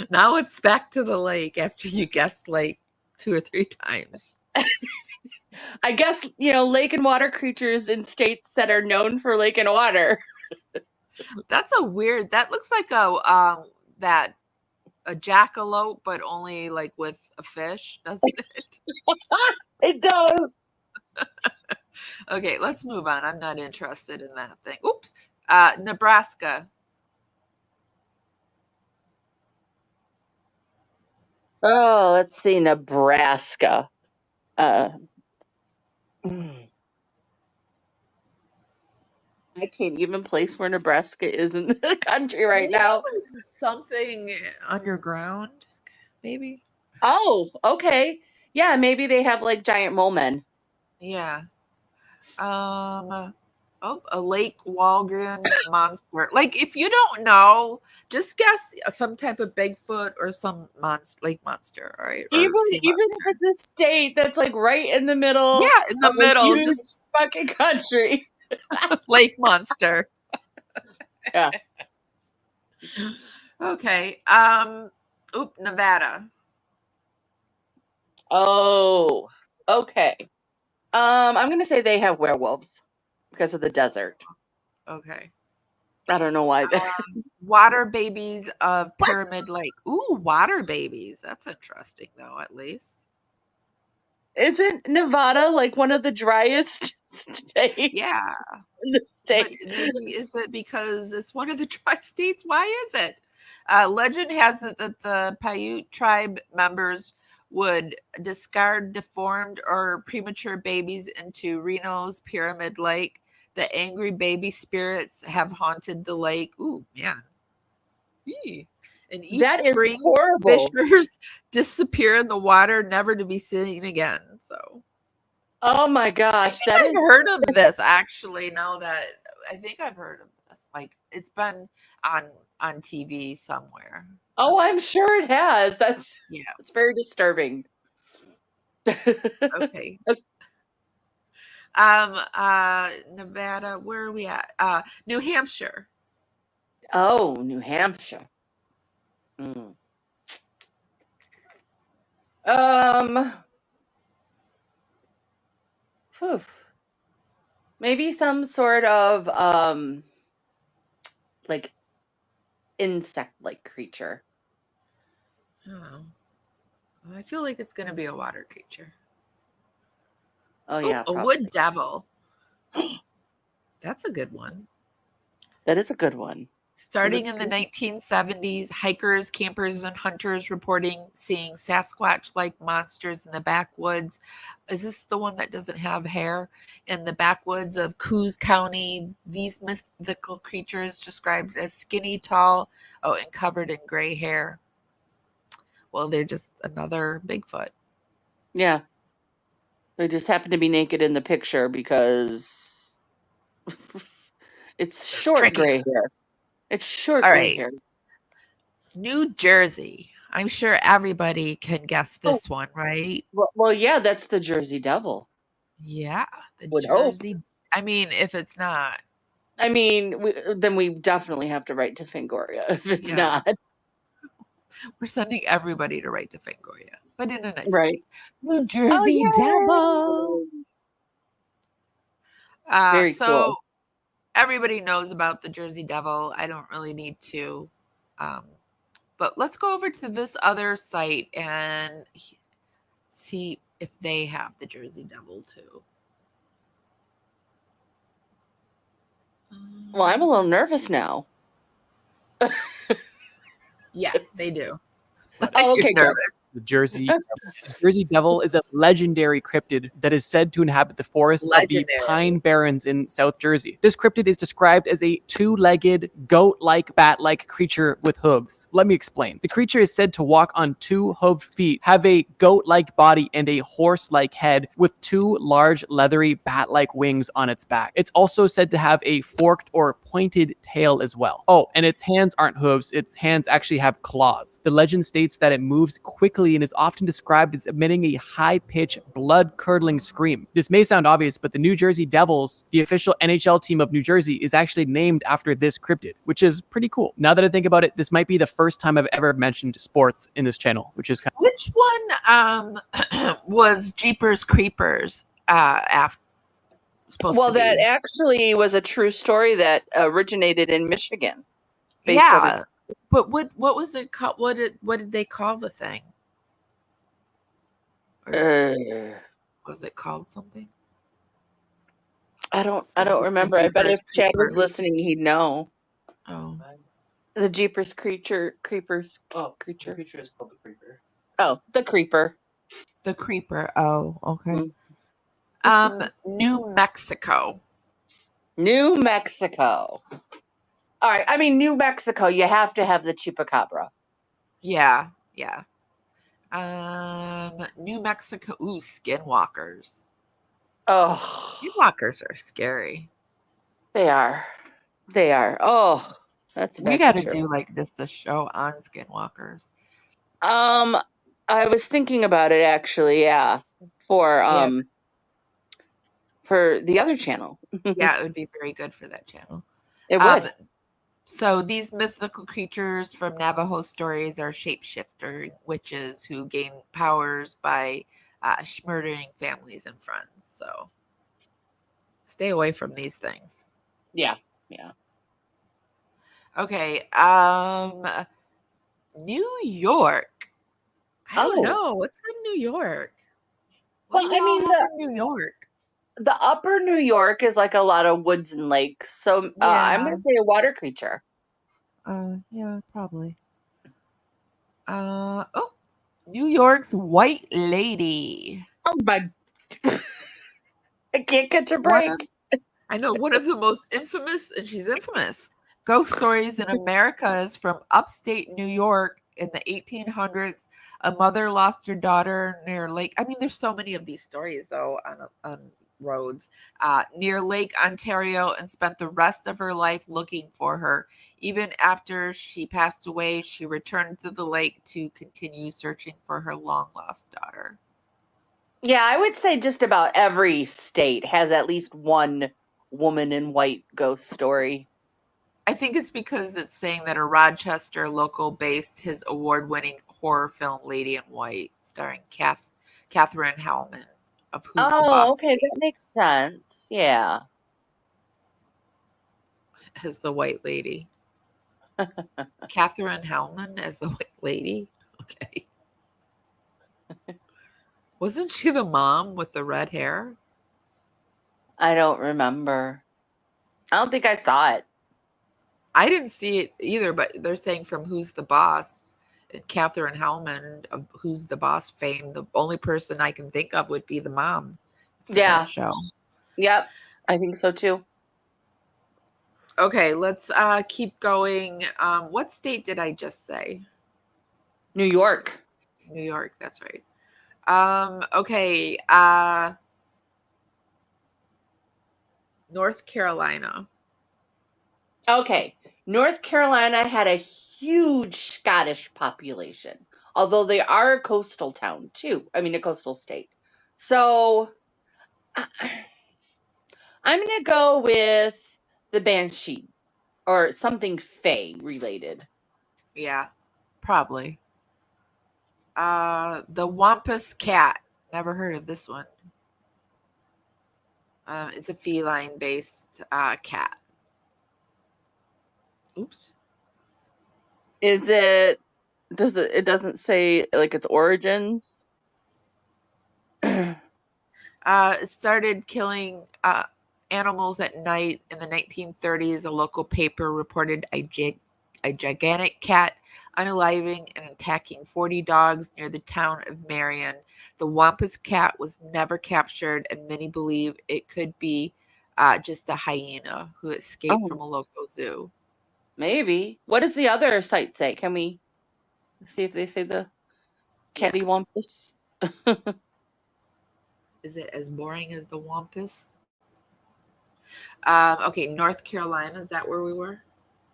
Now it's back to the lake after you guessed lake 2 or 3 times. I guess, lake and water creatures in states that are known for lake and water. That's that looks like a jackalope, but only like with a fish, doesn't it? It does. Okay, let's move on. I'm not interested in that thing. Oops. Nebraska. Oh, let's see, Nebraska. I can't even place where Nebraska is in the country right now. Something underground, maybe. Oh, okay. Yeah, maybe they have like giant mole men. Yeah. A Lake Walgren monster. Like, if you don't know, just guess some type of Bigfoot or some lake monster, all right? Even if it's a state that's like right in the middle. Yeah, in the middle, just fucking country. Lake monster. Yeah. Okay. Nevada. Oh, okay. I'm gonna say they have werewolves because of the desert. Okay. I don't know why. Water babies of Pyramid Lake. Ooh, water babies. That's interesting, though, at least. Isn't Nevada like one of the driest states? Yeah. In the state. But maybe is it because it's one of the dry states? Why is it? Legend has that the Paiute tribe members would discard deformed or premature babies into Reno's Pyramid Lake The angry baby spirits have haunted the lake. Ooh, man. Eee. And each That is spring, horrible. fishers disappear in the water, never to be seen again. So, Oh my I gosh, think that I've is heard of this actually. Now that I think I've heard of this, like it's been on TV somewhere. Oh, I'm sure it has. That's Yeah. very disturbing. Okay. Nevada. Where are we at? New Hampshire. Oh, New Hampshire. Mm. Phew. Maybe some sort of like insect-like creature. Oh, I feel like it's gonna be a water creature. Oh Oh, yeah, a probably. wood devil. That's a good one. That is a good one. Starting That's in the good. 1970s, hikers, campers, and hunters reporting seeing Sasquatch-like monsters in the backwoods. Is this the one that doesn't have hair? In the backwoods of Coos County, these mythical creatures described as skinny, tall, and covered in gray hair. Well, they're just another Bigfoot. Yeah. They just happen to be naked in the picture because it's short gray hair. It's short All gray right. hair. New Jersey. I'm sure everybody can guess this one, right? Well, yeah, that's the Jersey Devil. Yeah, the Would hope. Jersey. I mean, if it's not, I mean, then we definitely have to write to Fangoria if it's not. We're sending everybody to write to Fangoria, but in a nice Right. way. New Jersey Devil. Very So cool. everybody knows about the Jersey Devil. I don't really need to. But let's go over to this other site and see if they have the Jersey Devil too. Well, I'm a little nervous now. Yeah, they do. Oh, okay, good. The Jersey Devil is a legendary cryptid that is said to inhabit the forests of the Pine Barrens in South Jersey. This cryptid is described as a two-legged, goat-like, bat-like creature with hooves. Let me explain. The creature is said to walk on two hooved feet, have a goat-like body and a horse-like head with two large, leathery, bat-like wings on its back. It's also said to have a forked or pointed tail as well. Oh, and its hands aren't hooves. Its hands actually have claws. The legend states that it moves quickly and is often described as emitting a high-pitched, blood-curdling scream. This may sound obvious, but the New Jersey Devils, the official NHL team of New Jersey, is actually named after this cryptid, which is pretty cool. Now that I think about it, this might be the first time I've ever mentioned sports in this channel, which is kind of... Which one was Jeepers Creepers supposed to be? That actually was a true story that originated in Michigan. Yeah, but what was it called? What did they call the thing? Was it called something? I don't remember. I bet if Chad was listening, he'd know. Oh. The Jeepers Creepers. Oh, creature. The creature is called the Creeper. Oh, the Creeper. The Creeper. Oh, okay. New Mexico. New Mexico. All right. I mean, New Mexico, you have to have the chupacabra. Yeah. New Mexico. Ooh, skinwalkers. Oh. Skinwalkers are scary. They are. Oh, that's we got to do like this a show on skinwalkers. I was thinking about it actually, yeah. For the other channel. Yeah, it would be very good for that channel. It would. So these mythical creatures from Navajo stories are shapeshifter witches who gain powers by murdering families and friends. So stay away from these things. Yeah. Okay. New York. I don't know. What's in New York? Well, I mean, New York. The upper New York is like a lot of woods and lakes. So I'm going to say a water creature. Yeah, probably. New York's White Lady. Oh my! I can't catch a break. I know one of the most infamous, and she's infamous, ghost stories in America is from upstate New York in the 1800s. A mother lost her daughter near Lake. I mean, there's so many of these stories, though, on roads near Lake Ontario, and spent the rest of her life looking for her. Even after she passed away, she returned to the lake to continue searching for her long-lost daughter. Yeah, I would say just about every state has at least one woman in white ghost story. I think it's because it's saying that a Rochester local based his award-winning horror film Lady in White, starring Catherine Hellman of Who's the Boss? Oh, okay, that makes sense. Yeah. As the white lady. Catherine Hellman as the white lady? Okay. Wasn't she the mom with the red hair? I don't remember. I don't think I saw it. I didn't see it either, but they're saying from Who's the Boss, and Catherine Hellman of Who's the Boss fame, the only person I can think of would be the mom for that show. Yep, I think so too. Okay, let's keep going. What state did I just say? New York. New York, that's right. Okay, North Carolina. Okay, North Carolina had a huge Scottish population, although they are a coastal town too. I mean, a coastal state. So I'm going to go with the Banshee or something Fae related. Yeah, probably. The Wampus cat. Never heard of this one. It's a feline-based cat. Oops. Is it? It doesn't say like its origins. It started killing animals at night in the 1930s. A local paper reported a gigantic cat unaliving and attacking 40 dogs near the town of Marion. The Wampus cat was never captured, and many believe it could be just a hyena who escaped from a local zoo. Maybe. What does the other site say? Can we see if they say the catty Wampus? Is it as boring as the Wampus? Okay, North Carolina. Is that where we were?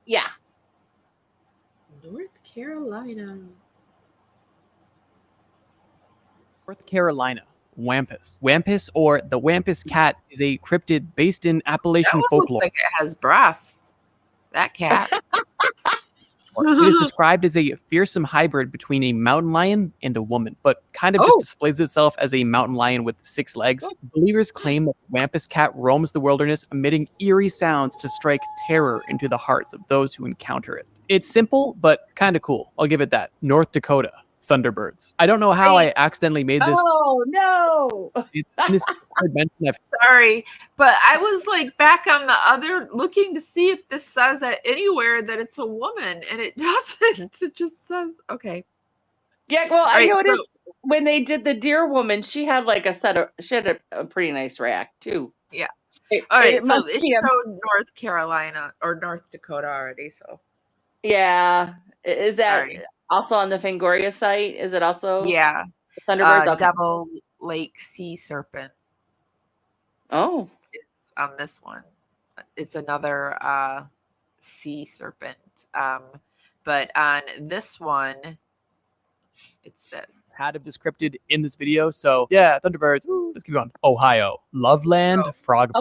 Yeah. North Carolina. North Carolina. Wampus. Wampus, or the Wampus cat, is a cryptid based in Appalachian folklore. Looks like it has breasts. That cat. It is described as a fearsome hybrid between a mountain lion and a woman, but kind of just displays itself as a mountain lion with 6 legs. Believers claim that the Wampus cat roams the wilderness, emitting eerie sounds to strike terror into the hearts of those who encounter it. It's simple, but kind of cool. I'll give it that. North Dakota. Thunderbirds. I don't know how I accidentally made this. Oh, no. Sorry, but I was like back on the other looking to see if this says anywhere that it's a woman, and it doesn't. It just says, okay. Yeah, well, I noticed when they did the deer woman, she had like a pretty nice rack too. Yeah. All right, so it showed North Carolina or North Dakota already, so. Yeah. Is that also on the Fangoria site? Is it also? Yeah. Thunderbirds? Devil Lake Sea Serpent. Oh. It's on this one. It's another sea serpent. But on this one, it's this. Had it described in this video. So yeah, Thunderbirds. Let's keep going. Ohio. Loveland Frog.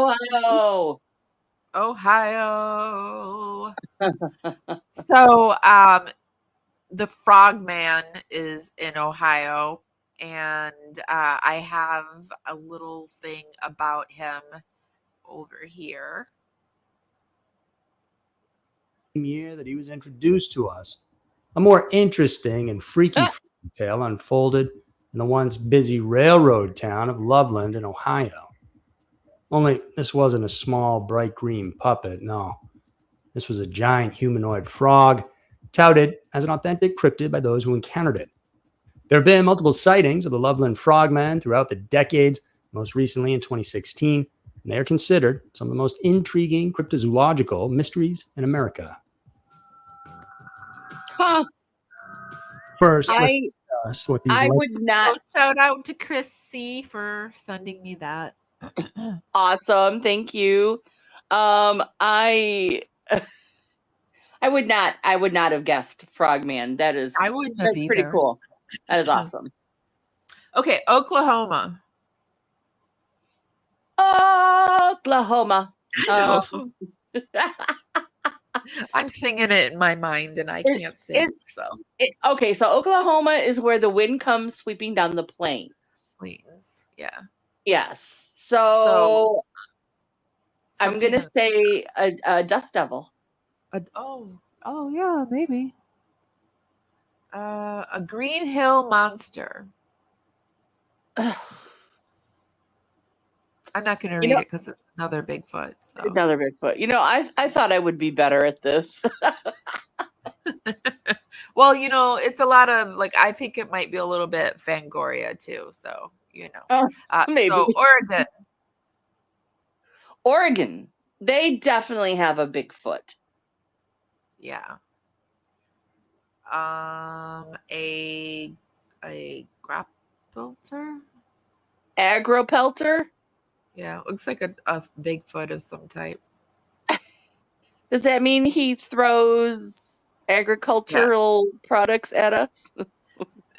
Ohio. So the Frogman is in Ohio, and I have a little thing about him over here. Year that he was introduced to us, a more interesting and freaky tale unfolded in the once busy railroad town of Loveland in Ohio. Only this wasn't a small bright green puppet, no. This was a giant humanoid frog, touted as an authentic cryptid by those who encountered it. There have been multiple sightings of the Loveland Frogman throughout the decades, most recently in 2016. And they are considered some of the most intriguing cryptozoological mysteries in America. Huh. First, let's discuss what these I would not. Shout out to Chris C for sending me that. Awesome. Thank you. I would not have guessed Frogman. That's pretty cool. That is awesome. Okay, Oklahoma. Oklahoma. I'm singing it in my mind and I can't sing. So Oklahoma is where the wind comes sweeping down the plains. Yeah. Yes. So I'm going to say a dust devil. Oh yeah, maybe. A Green Hill monster. I'm not going to read it because it's another Bigfoot. So. Another Bigfoot. I thought I would be better at this. Well, it's a lot of I think it might be a little bit Fangoria too. So, maybe. So Oregon. They definitely have a Bigfoot. Yeah. A grapelter? Agropelter? Yeah, looks like a Bigfoot of some type. Does that mean he throws agricultural products at us?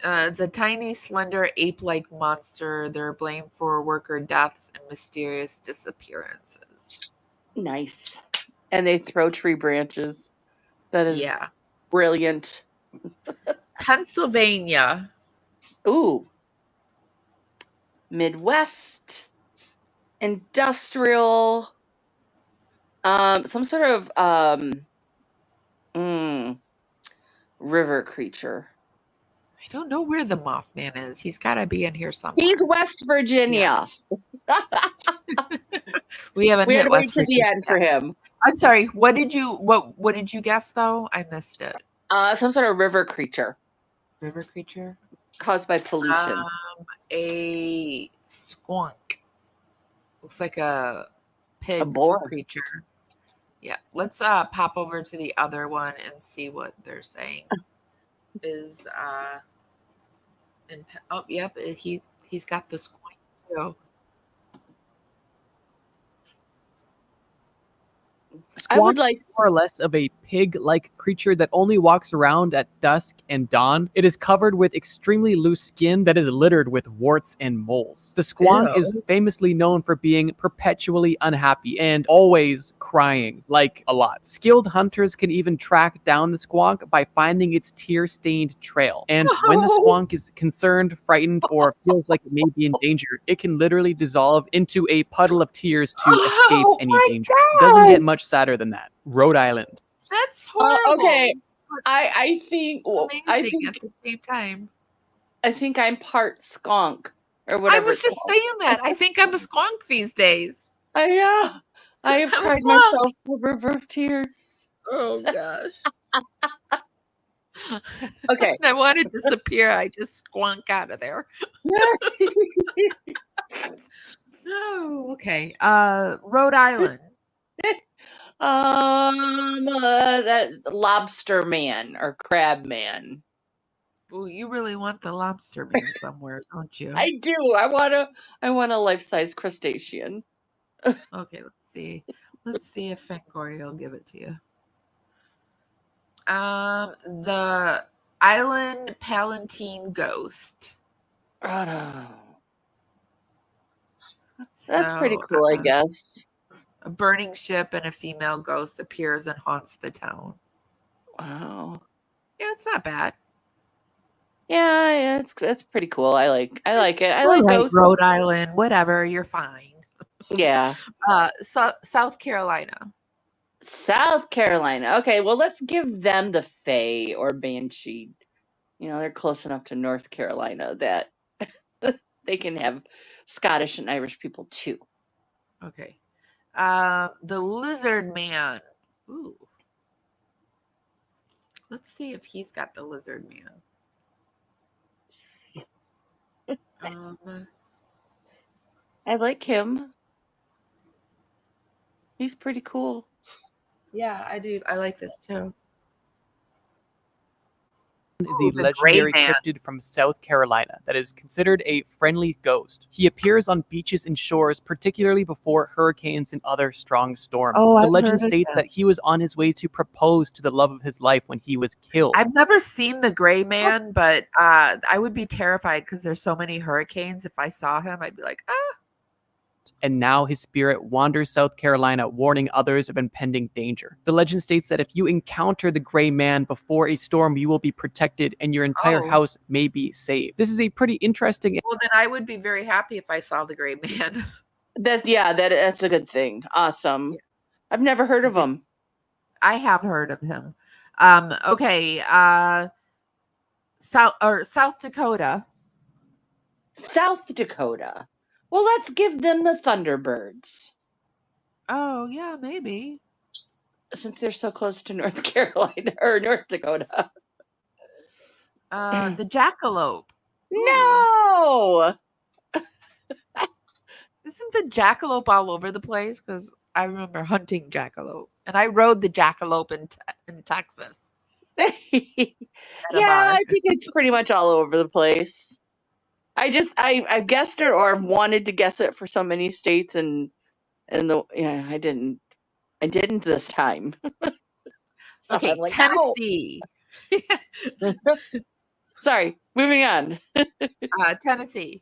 It's a tiny, slender, ape-like monster. They're blamed for worker deaths and mysterious disappearances. Nice. And they throw tree branches. That is brilliant. Pennsylvania. Ooh. Midwest. Industrial. Some sort of river creature. I don't know where the Mothman is. He's got to be in here somewhere. He's West Virginia. Yeah. We haven't hit West to Virginia the end for him. I'm sorry. What did you guess though? I missed it. Some sort of river creature. River creature caused by pollution. A squonk. Looks like a pig creature. Yeah. Let's pop over to the other one and see what they're saying. Is yep, he's got the squonk too. Squonk would like more or less of a pig-like creature that only walks around at dusk and dawn. It is covered with extremely loose skin that is littered with warts and moles. The squonk is famously known for being perpetually unhappy and always crying, a lot. Skilled hunters can even track down the squonk by finding its tear-stained trail. And when the squonk is concerned, frightened, or feels like it may be in danger, it can literally dissolve into a puddle of tears to escape any danger. Doesn't get much sadder than that. Rhode Island. That's horrible. Okay, I think at the same time. I think I'm part skunk or whatever. I was just saying that. I think I'm a skunk these days. I have cried myself a river of tears. Oh gosh. Okay. I want to disappear. I just squonk out of there. Oh, okay. Rhode Island. That lobster man or crab man. Well, you really want the lobster man somewhere, don't you? I do. I want a life-size crustacean. Okay, let's see. Let's see if Fangoria will give it to you. The Island Palatine Ghost. That's pretty cool, I guess. A burning ship and a female ghost appears and haunts the town. Wow. Yeah, it's not bad. Yeah, it's pretty cool. I like it. I like ghosts. Rhode Island, whatever, you're fine. Yeah. South Carolina. South Carolina. Okay, well, let's give them the Fae or Banshee. They're close enough to North Carolina that they can have Scottish and Irish people too. Okay. The Lizard Man. Ooh. Let's see if he's got the Lizard Man. I like him. He's pretty cool. Yeah, I do. I like this too. Is a legendary cryptid from South Carolina that is considered a friendly ghost. He appears on beaches and shores, particularly before hurricanes and other strong storms. The legend states that he was on his way to propose to the love of his life when he was killed. I've never seen the gray man, but I would be terrified because there's so many hurricanes. If I saw him, I'd be like, ah. And now his spirit wanders South Carolina, warning others of impending danger. The legend states that if you encounter the gray man before a storm, you will be protected and your entire house may be saved. This is a pretty interesting... Well, then I would be very happy if I saw the gray man. That's a good thing. Awesome. Yeah. I've never heard of him. I have heard of him. Okay. South Dakota. South Dakota. Well, let's give them the Thunderbirds. Oh, yeah, maybe. Since they're so close to North Carolina or North Dakota. The jackalope. No! Isn't the jackalope all over the place? Because I remember hunting jackalope. And I rode the jackalope in Texas. Yeah, I think it's pretty much all over the place. I've guessed it or I've wanted to guess it for so many states I didn't this time. Okay, like, Tennessee. No. Sorry, moving on. Tennessee.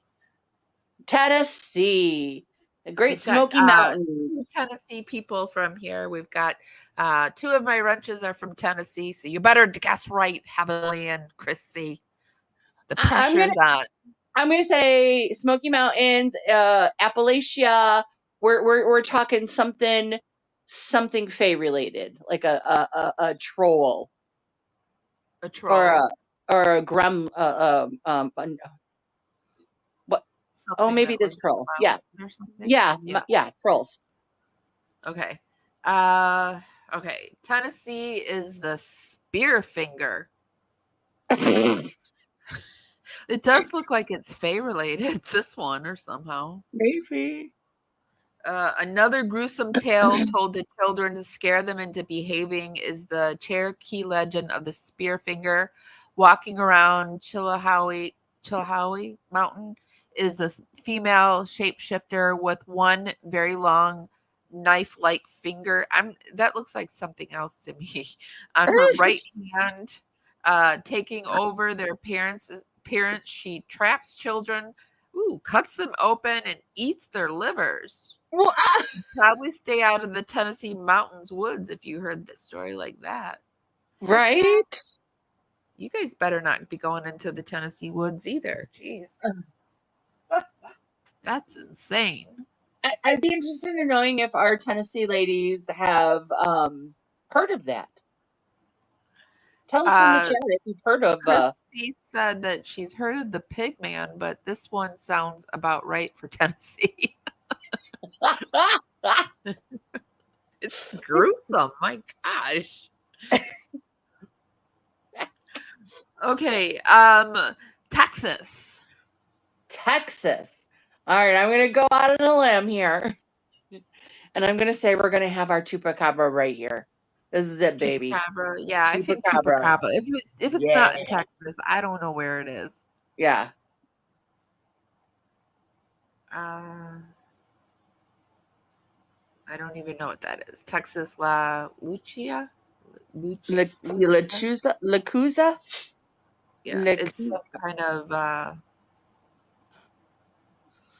The Great Smoky Mountains. 2 Tennessee people from here. We've got 2 of my wrenches are from Tennessee, so you better guess right, Heavenly and Chrissy. The pressure's on. I'm gonna say Smoky Mountains, Appalachia. We're talking something fae related, like a troll, or a grum. What? Something maybe it is troll. Yeah. Yeah, trolls. Okay. Okay. Tennessee is the spear finger. It does look like it's fae related, this one, or somehow. Maybe. Another gruesome tale told to children to scare them into behaving is the Cherokee legend of the spear finger. Walking around Chilhowee Mountain is a female shapeshifter with one very long knife-like finger. That looks like something else to me. On her right hand, taking over their parents, she traps children, cuts them open, and eats their livers. Well, probably stay out of the Tennessee mountains woods if you heard the story like that. Right? You guys better not be going into the Tennessee woods either. Jeez. That's insane. I'd be interested in knowing if our Tennessee ladies have heard of that. Tell us in the chat if you've heard of. Chrissy said that she's heard of the pig man, but this one sounds about right for Tennessee. It's gruesome. My gosh. Okay. Texas. All right, I'm going to go out on a limb here. And I'm going to say we're going to have our chupacabra right here. This is it, baby. Chupacabra. Yeah, I think chupacabra. If it's not in Texas, I don't know where it is. Yeah. I don't even know what that is. Texas La Lucia? Lacusa? Yeah, it's some kind of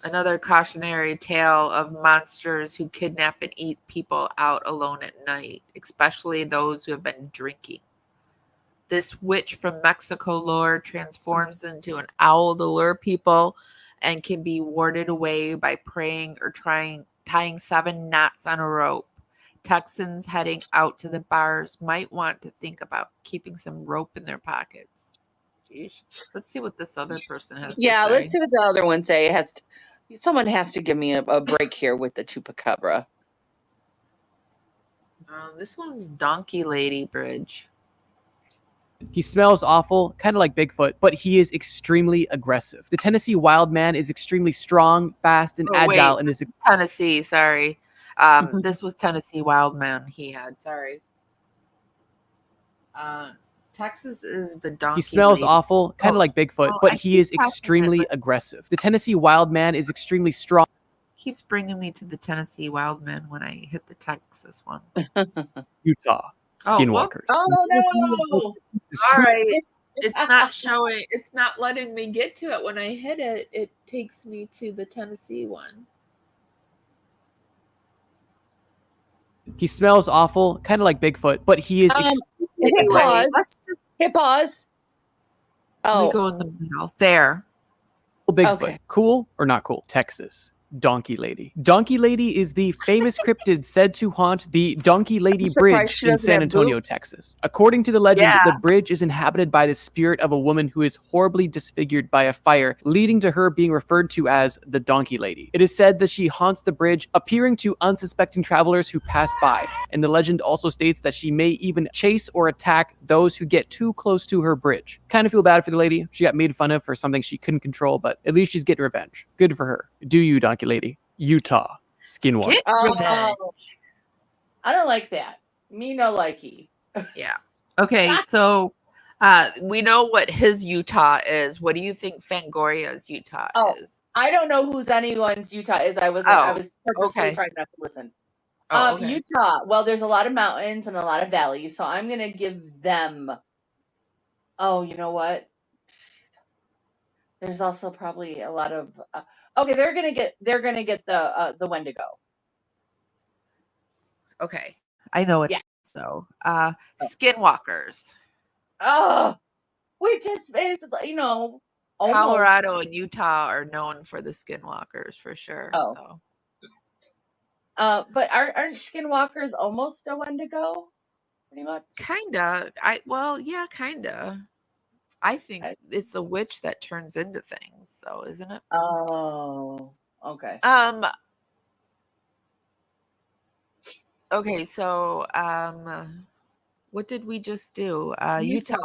another cautionary tale of monsters who kidnap and eat people out alone at night, especially those who have been drinking. This witch from Mexico lore transforms into an owl to lure people and can be warded away by praying or tying 7 knots on a rope. Texans heading out to the bars might want to think about keeping some rope in their pockets. Jeez. Let's see what this other person has to say. Yeah, let's see what the other one say. Someone has to give me a break here with the chupacabra. This one's Donkey Lady Bridge. He smells awful, kind of like Bigfoot, but he is extremely aggressive. The Tennessee wild man is extremely strong, fast, and agile. And is Tennessee, sorry. This was Tennessee Wildman he had. Sorry. Texas is the donkey. He smells lady. awful, kind of like Bigfoot, Oh, but I he keep is passing it, extremely but- aggressive. The Tennessee Wildman is extremely strong. Keeps bringing me to the Tennessee Wildman when I hit the Texas one. Utah Skinwalkers. Oh no! All right. It's not showing. It's not letting me get to it. When I hit it, it takes me to the Tennessee one. He smells awful, kind of like Bigfoot, but he is Hit pause. Hit pause. We go in the middle. There. Bigfoot. Okay. Cool or not cool? Texas. Donkey Lady. Donkey Lady is the famous cryptid said to haunt the Donkey Lady Bridge in San Antonio, Texas. According to the legend, the bridge is inhabited by the spirit of a woman who is horribly disfigured by a fire, leading to her being referred to as the Donkey Lady. It is said that she haunts the bridge, appearing to unsuspecting travelers who pass by. And the legend also states that she may even chase or attack those who get too close to her bridge. Kind of feel bad for the lady. She got made fun of for something she couldn't control, but at least she's getting revenge. Good for her. Do you, Donkey Lady? Utah Skinwalker. I don't like that. Me no likey. Yeah. Okay, so we know what his Utah is. What do you think Fangoria's Utah is? I don't know whose anyone's Utah is. I was purposely trying not to listen. Utah. Well, there's a lot of mountains and a lot of valleys, so I'm gonna give them. Oh, you know what? There's also probably a lot of. They're gonna get the Wendigo. Okay, I know it. Yeah. So, Skinwalkers. Oh, which is almost. Colorado and Utah are known for the Skinwalkers for sure. So. But aren't Skinwalkers almost a Wendigo? Pretty much. Kinda. Kinda. I think it's a witch that turns into things, so isn't it? Oh, okay. Okay, so what did we just do? Utah,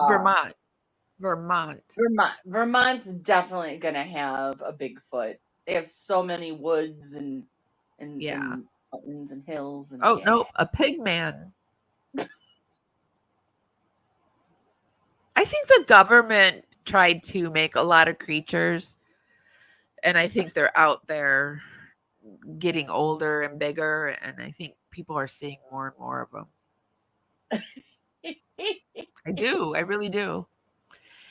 Vermont's definitely gonna have a Bigfoot. They have so many woods and mountains and hills and no, a pig man. I think the government tried to make a lot of creatures, and I think they're out there getting older and bigger, and I think people are seeing more and more of them. I do. I really do.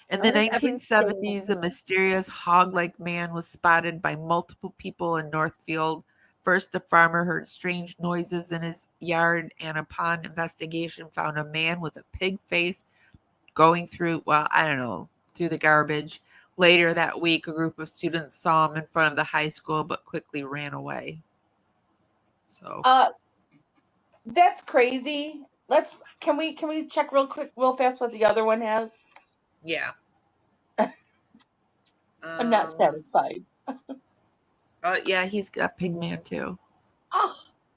In the 1970s, a mysterious hog-like man was spotted by multiple people in Northfield. First, a farmer heard strange noises in his yard, and upon investigation, found a man with a pig face going through the garbage. Later that week, a group of students saw him in front of the high school, but quickly ran away. So that's crazy. Can we check real fast what the other one has? Yeah. I'm not satisfied. Yeah, he's got Pigman too.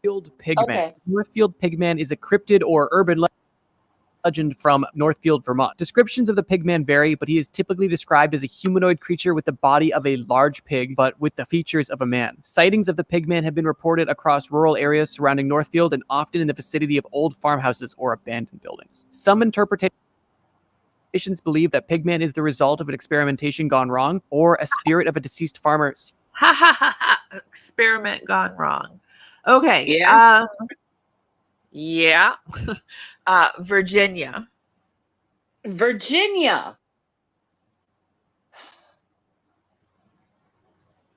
Northfield Pigman. Okay. Northfield Pigman is a cryptid or urban legend from Northfield, Vermont. Descriptions of the pigman vary, but he is typically described as a humanoid creature with the body of a large pig, but with the features of a man. Sightings of the pigman have been reported across rural areas surrounding Northfield and often in the vicinity of old farmhouses or abandoned buildings. Some interpretations believe that pigman is the result of an experimentation gone wrong or a spirit of a deceased farmer. Ha ha ha ha! Experiment gone wrong. Okay. Yeah. Virginia.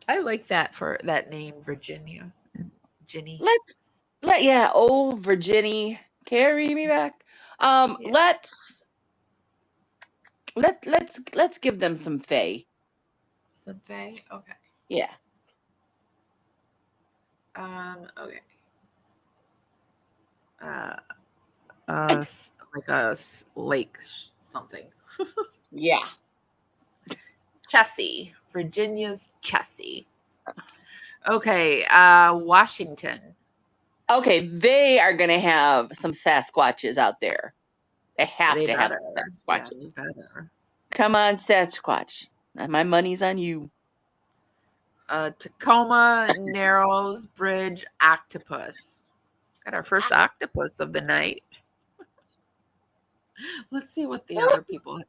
I like that for that name, Virginia. Ginny. Virginia, carry me back. Let's give them some fae. Some fae? Okay. Yeah. Okay. Like a lake something. Yeah. Chessie. Virginia's Chessie. Okay, Washington. Okay, they are gonna have some Sasquatches out there. They have to have Sasquatches. Yeah, come on, Sasquatch. My money's on you. Tacoma Narrows Bridge octopus. Got our first octopus of the night. Let's see what the other people have.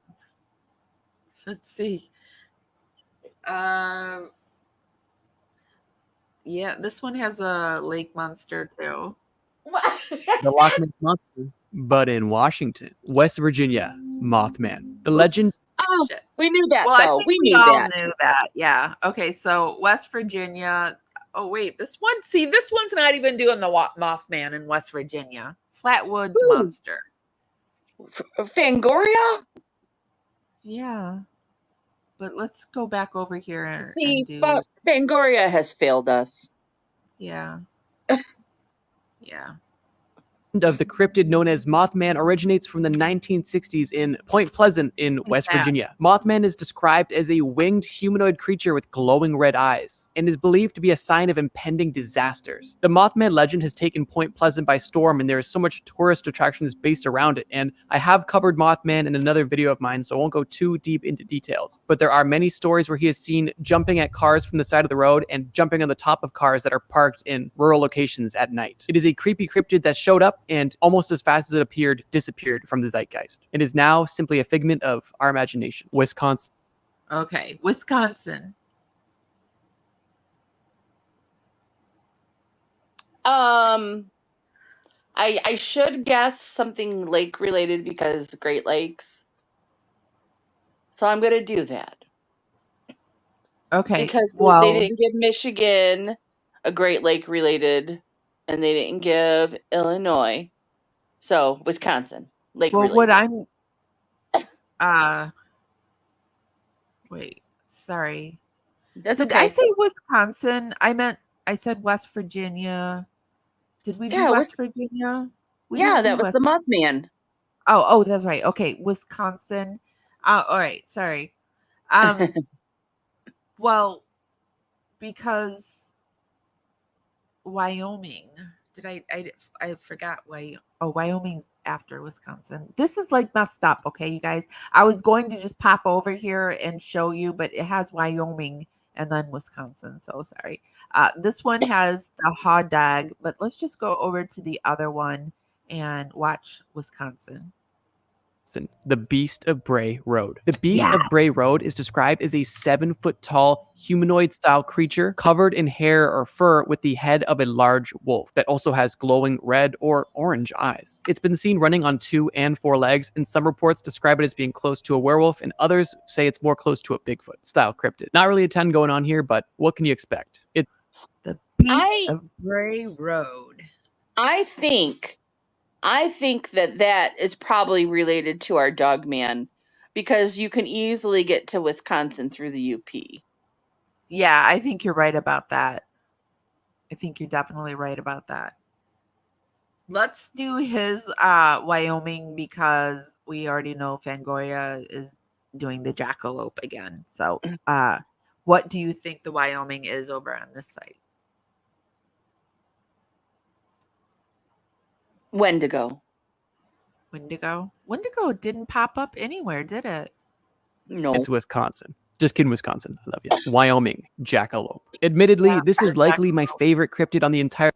Let's see. Yeah, this one has a lake monster too. The Loch Ness Monster, but in Washington, West Virginia, Mothman. The legend. Oh, Shit. we knew that, Well, though. I think we knew all that. knew that. Yeah. Okay. So West Virginia. Oh wait, this one. See, this one's not even doing the Mothman in West Virginia. Flatwoods Monster. Fangoria? Yeah. But let's go back over here See, and do. Fangoria has failed us. Yeah. Yeah. Of the cryptid known as Mothman originates from the 1960s in Point Pleasant in West Virginia. Mothman is described as a winged humanoid creature with glowing red eyes and is believed to be a sign of impending disasters. The Mothman legend has taken Point Pleasant by storm, and there is so much tourist attractions based around it. And I have covered Mothman in another video of mine, so I won't go too deep into details. But there are many stories where he is seen jumping at cars from the side of the road and jumping on the top of cars that are parked in rural locations at night. It is a creepy cryptid that showed up and almost as fast as it appeared, disappeared from the zeitgeist. It is now simply a figment of our imagination. Wisconsin. Okay, Wisconsin. I should guess something lake related because Great Lakes. So I'm gonna do that. Okay. Because they didn't give Michigan a Great Lake related, and they didn't give Illinois. So Wisconsin, lake related. What I'm wait, sorry. That's Did okay. I say Wisconsin? I said West Virginia. Did we do West Virginia? That was the Mothman. Oh, that's right. Okay, Wisconsin. All right, sorry. Well, because Wyoming. I forgot why. Oh, Wyoming's after Wisconsin. This is like messed up, okay, you guys. I was going to just pop over here and show you, but it has Wyoming and then Wisconsin. So sorry. This one has the hot dog, but let's just go over to the other one and watch Wisconsin. The Beast of Bray Road. The Beast of Bray Road is described as a 7-foot-tall humanoid-style creature covered in hair or fur with the head of a large wolf that also has glowing red or orange eyes. It's been seen running on 2 and 4 legs, and some reports describe it as being close to a werewolf, and others say it's more close to a Bigfoot-style cryptid. Not really a 10 going on here, but what can you expect? It's the Beast of Bray Road. I think that is probably related to our dog man, because you can easily get to Wisconsin through the UP. Yeah, I think you're right about that. I think you're definitely right about that. Let's do his Wyoming, because we already know Fangoria is doing the jackalope again. So what do you think the Wyoming is over on this site? Wendigo. Wendigo didn't pop up anywhere, did it? No. It's Wisconsin. Just kidding, Wisconsin. I love you. Wyoming, jackalope. Admittedly, this is likely my favorite cryptid on the entire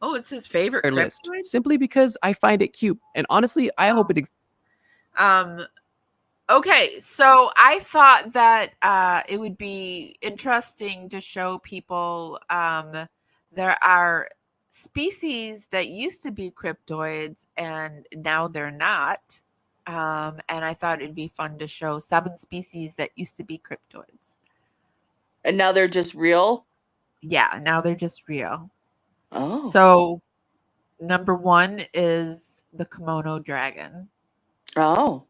it's his favorite list. cryptid? Simply because I find it cute. And honestly, I hope it exists. Okay, so I thought that it would be interesting to show people there are species that used to be cryptoids and now they're not. And I thought it'd be fun to show 7 species that used to be cryptoids. And now they're just real? Yeah, now they're just real. Oh. So number 1 is the kimono dragon. Oh.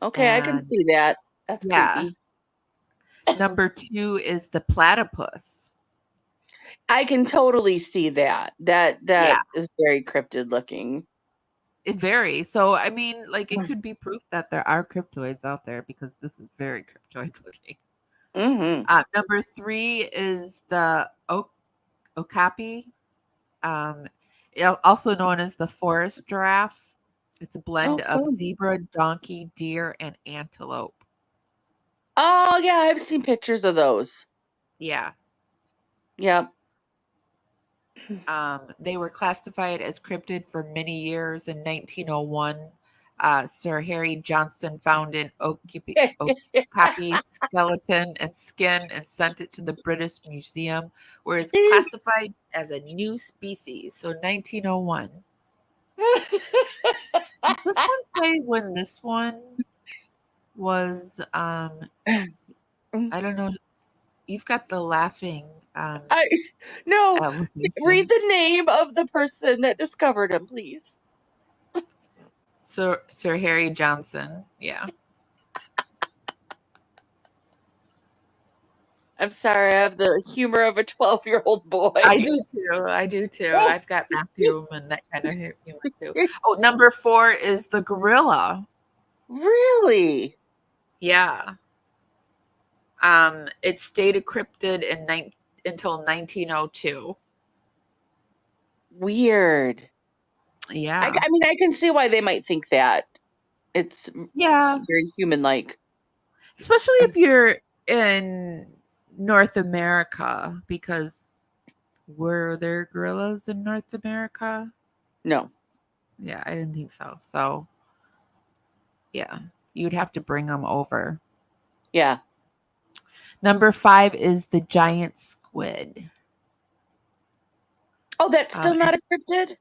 Okay, I can see that. That's creepy. Number 2 is the platypus. I can totally see that. That is very cryptid looking. It varies. So, I mean, like, it could be proof that there are cryptoids out there, because this is very cryptoid looking. Mm-hmm. Number 3 is the okapi, also known as the forest giraffe. It's a blend of zebra, donkey, deer, and antelope. Oh yeah, I've seen pictures of those. Yeah. Yep. They were classified as cryptid for many years. In 1901, Sir Harry Johnston found an okapi skeleton and skin and sent it to the British Museum, where it's classified as a new species. So 1901. Does this one say when this one was? I don't know. You've got the laughing. No. Read Read the name of the person that discovered him, please. Sir Harry Johnson. Yeah. I'm sorry, I have the humor of a 12-year-old boy. I do too. I've got Matthew and that kind of humor too. Oh, number 4 is the gorilla. Really? Yeah. It stayed a cryptid until 1902. Weird. Yeah. I mean, I can see why they might think that. It's very human-like. Especially if you're in North America, because were there gorillas in North America? No. Yeah, I didn't think so. So, yeah, you'd have to bring them over. Yeah. Number 5 is the giant squid. Oh, that's still not a cryptid?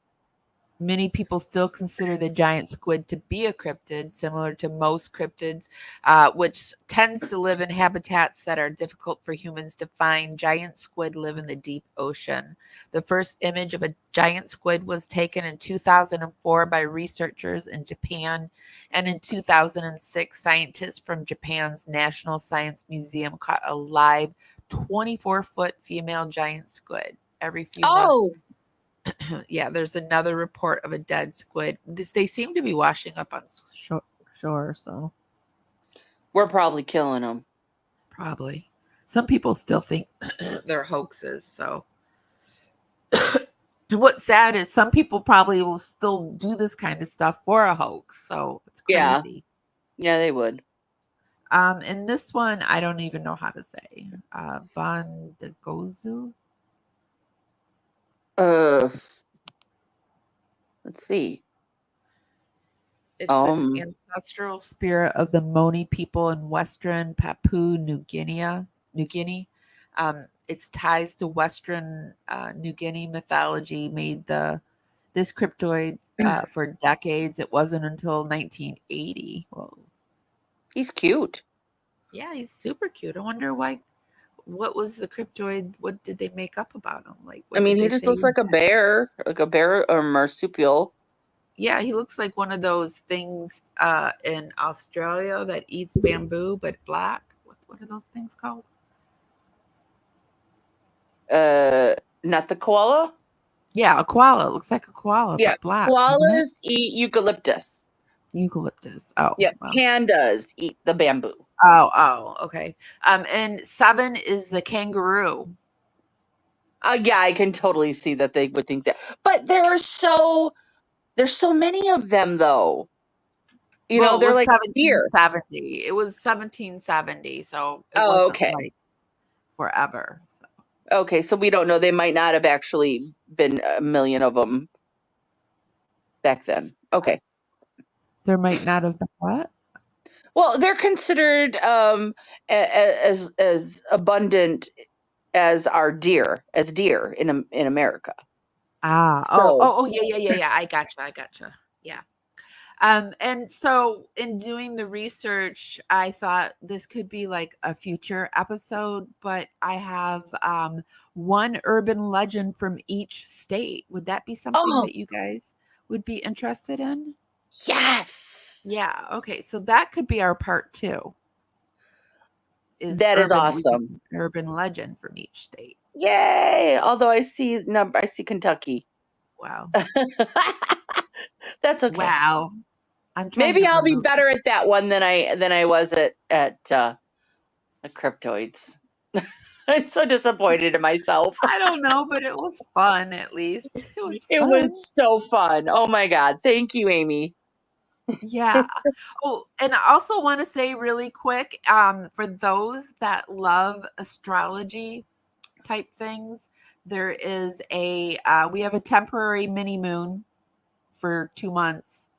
Many people still consider the giant squid to be a cryptid, similar to most cryptids, which tends to live in habitats that are difficult for humans to find. Giant squid live in the deep ocean. The first image of a giant squid was taken in 2004 by researchers in Japan, and in 2006, scientists from Japan's National Science Museum caught a live 24-foot female giant squid every few months. Yeah, there's another report of a dead squid. They seem to be washing up on shore, so we're probably killing them. Probably. Some people still think they're hoaxes. So, what's sad is some people probably will still do this kind of stuff for a hoax. So it's crazy. Yeah, they would. And this one I don't even know how to say. Bondagozu. Let's see. It's an ancestral spirit of the Moni people in Western Papua New Guinea. Its ties to Western New Guinea mythology made this cryptoid for decades. It wasn't until 1980. Whoa. He's cute. Yeah, he's super cute. I wonder why. What was the cryptoid? What did they make up about him? Like, I mean, he just looks like a bear or marsupial. Yeah, he looks like one of those things in Australia that eats bamboo but black. What are those things called? Not the koala? Yeah, a koala. It looks like a koala, but black. Koalas eat eucalyptus. Oh. Yeah, well. Pandas eat the bamboo. Oh, okay. And 7 is the kangaroo. Yeah, I can totally see that they would think that. But there's so many of them, though. You know, they're like deer. It was 1770, so it wasn't like forever. So. Okay, so we don't know. They might not have actually been a million of them back then. Okay. There might not have been what? Well, they're considered as abundant as deer in America. Yeah. I gotcha. Yeah. And so in doing the research, I thought this could be like a future episode, but I have one urban legend from each state. Would that be something that you guys would be interested in? Yes. Yeah. Okay. So that could be our part 2. That is awesome. Urban legend from each state. Yay! Although I see Kentucky. Wow. That's okay. Wow. Maybe I'll be better at that one than I was at the Cryptoids. I'm so disappointed in myself. I don't know, but it was fun at least. It was so fun. Oh my God. Thank you, Amy. Yeah. Oh, and I also want to say really quick, for those that love astrology type things, there is we have a temporary mini moon for 2 months.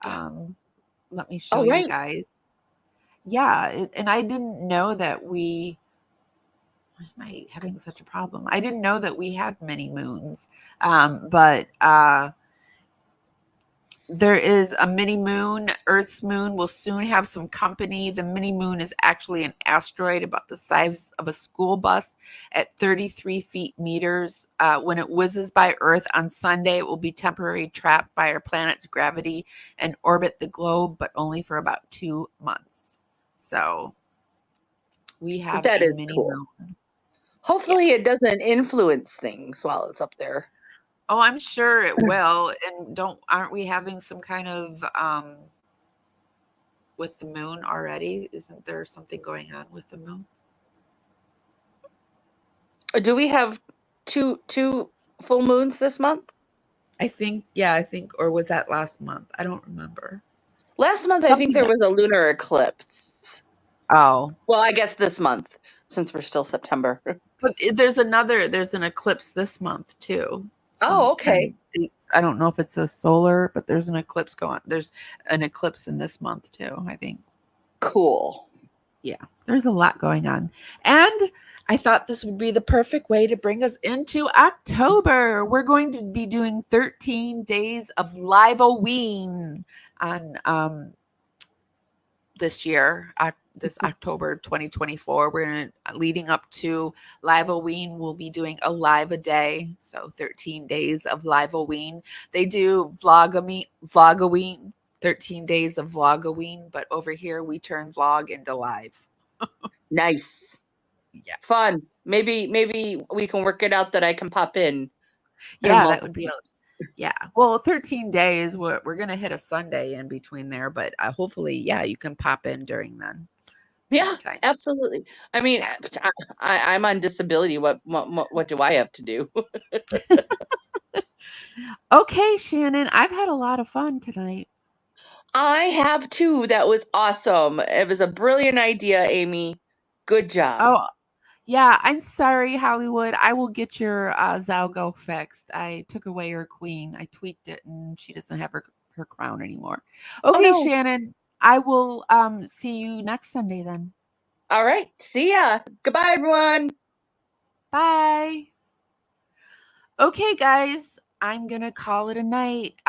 Let me show Oh, you right. guys. Yeah, and I didn't know that why am I having such a problem? I didn't know that we had many moons. But there is a mini moon. Earth's moon will soon have some company. The mini moon is actually an asteroid about the size of a school bus at 33 feet meters. When it whizzes by Earth on Sunday, it will be temporarily trapped by our planet's gravity and orbit the globe, but only for about 2 months. So we have That a is mini cool. moon. Hopefully it doesn't influence things while it's up there. Oh, I'm sure it will. And aren't we having some kind of with the moon already? Isn't there something going on with the moon? Do we have two full moons this month? I think, or was that last month? I don't remember. Last month, I think there was a lunar eclipse. Oh. Well, I guess this month, since we're still September. But there's an eclipse this month too. Oh, okay. I don't know if it's a solar, but there's an eclipse there's an eclipse in this month too, I think. Cool. Yeah, there's a lot going on. And I thought this would be the perfect way to bring us into October. We're going to be doing 13 days of Live-O-Ween on this year, this October 2024. We're going to, leading up to Live-O-Ween, we'll be doing a live a day. So 13 days of Live-O-Ween. They do Vlog-O-Ween, 13 days of Vlog-O-Ween, but over here we turn vlog into live. Nice. Yeah. Fun. Maybe we can work it out that I can pop in. Yeah, that would be yeah. Well, 13 days, we're going to hit a Sunday in between there, but hopefully, yeah, you can pop in during then. Yeah, absolutely. I mean, yeah. I'm on disability. What do I have to do? Okay, Shannon, I've had a lot of fun tonight. I have too. That was awesome. It was a brilliant idea, Amy. Good job. Oh, yeah. I'm sorry, Hollywood. I will get your xoxo fixed. I took away her queen. I tweaked it, and she doesn't have her crown anymore. Okay, no. Shannon. I will see you next Sunday then. All right. See ya. Goodbye, everyone. Bye. Okay, guys. I'm gonna call it a night.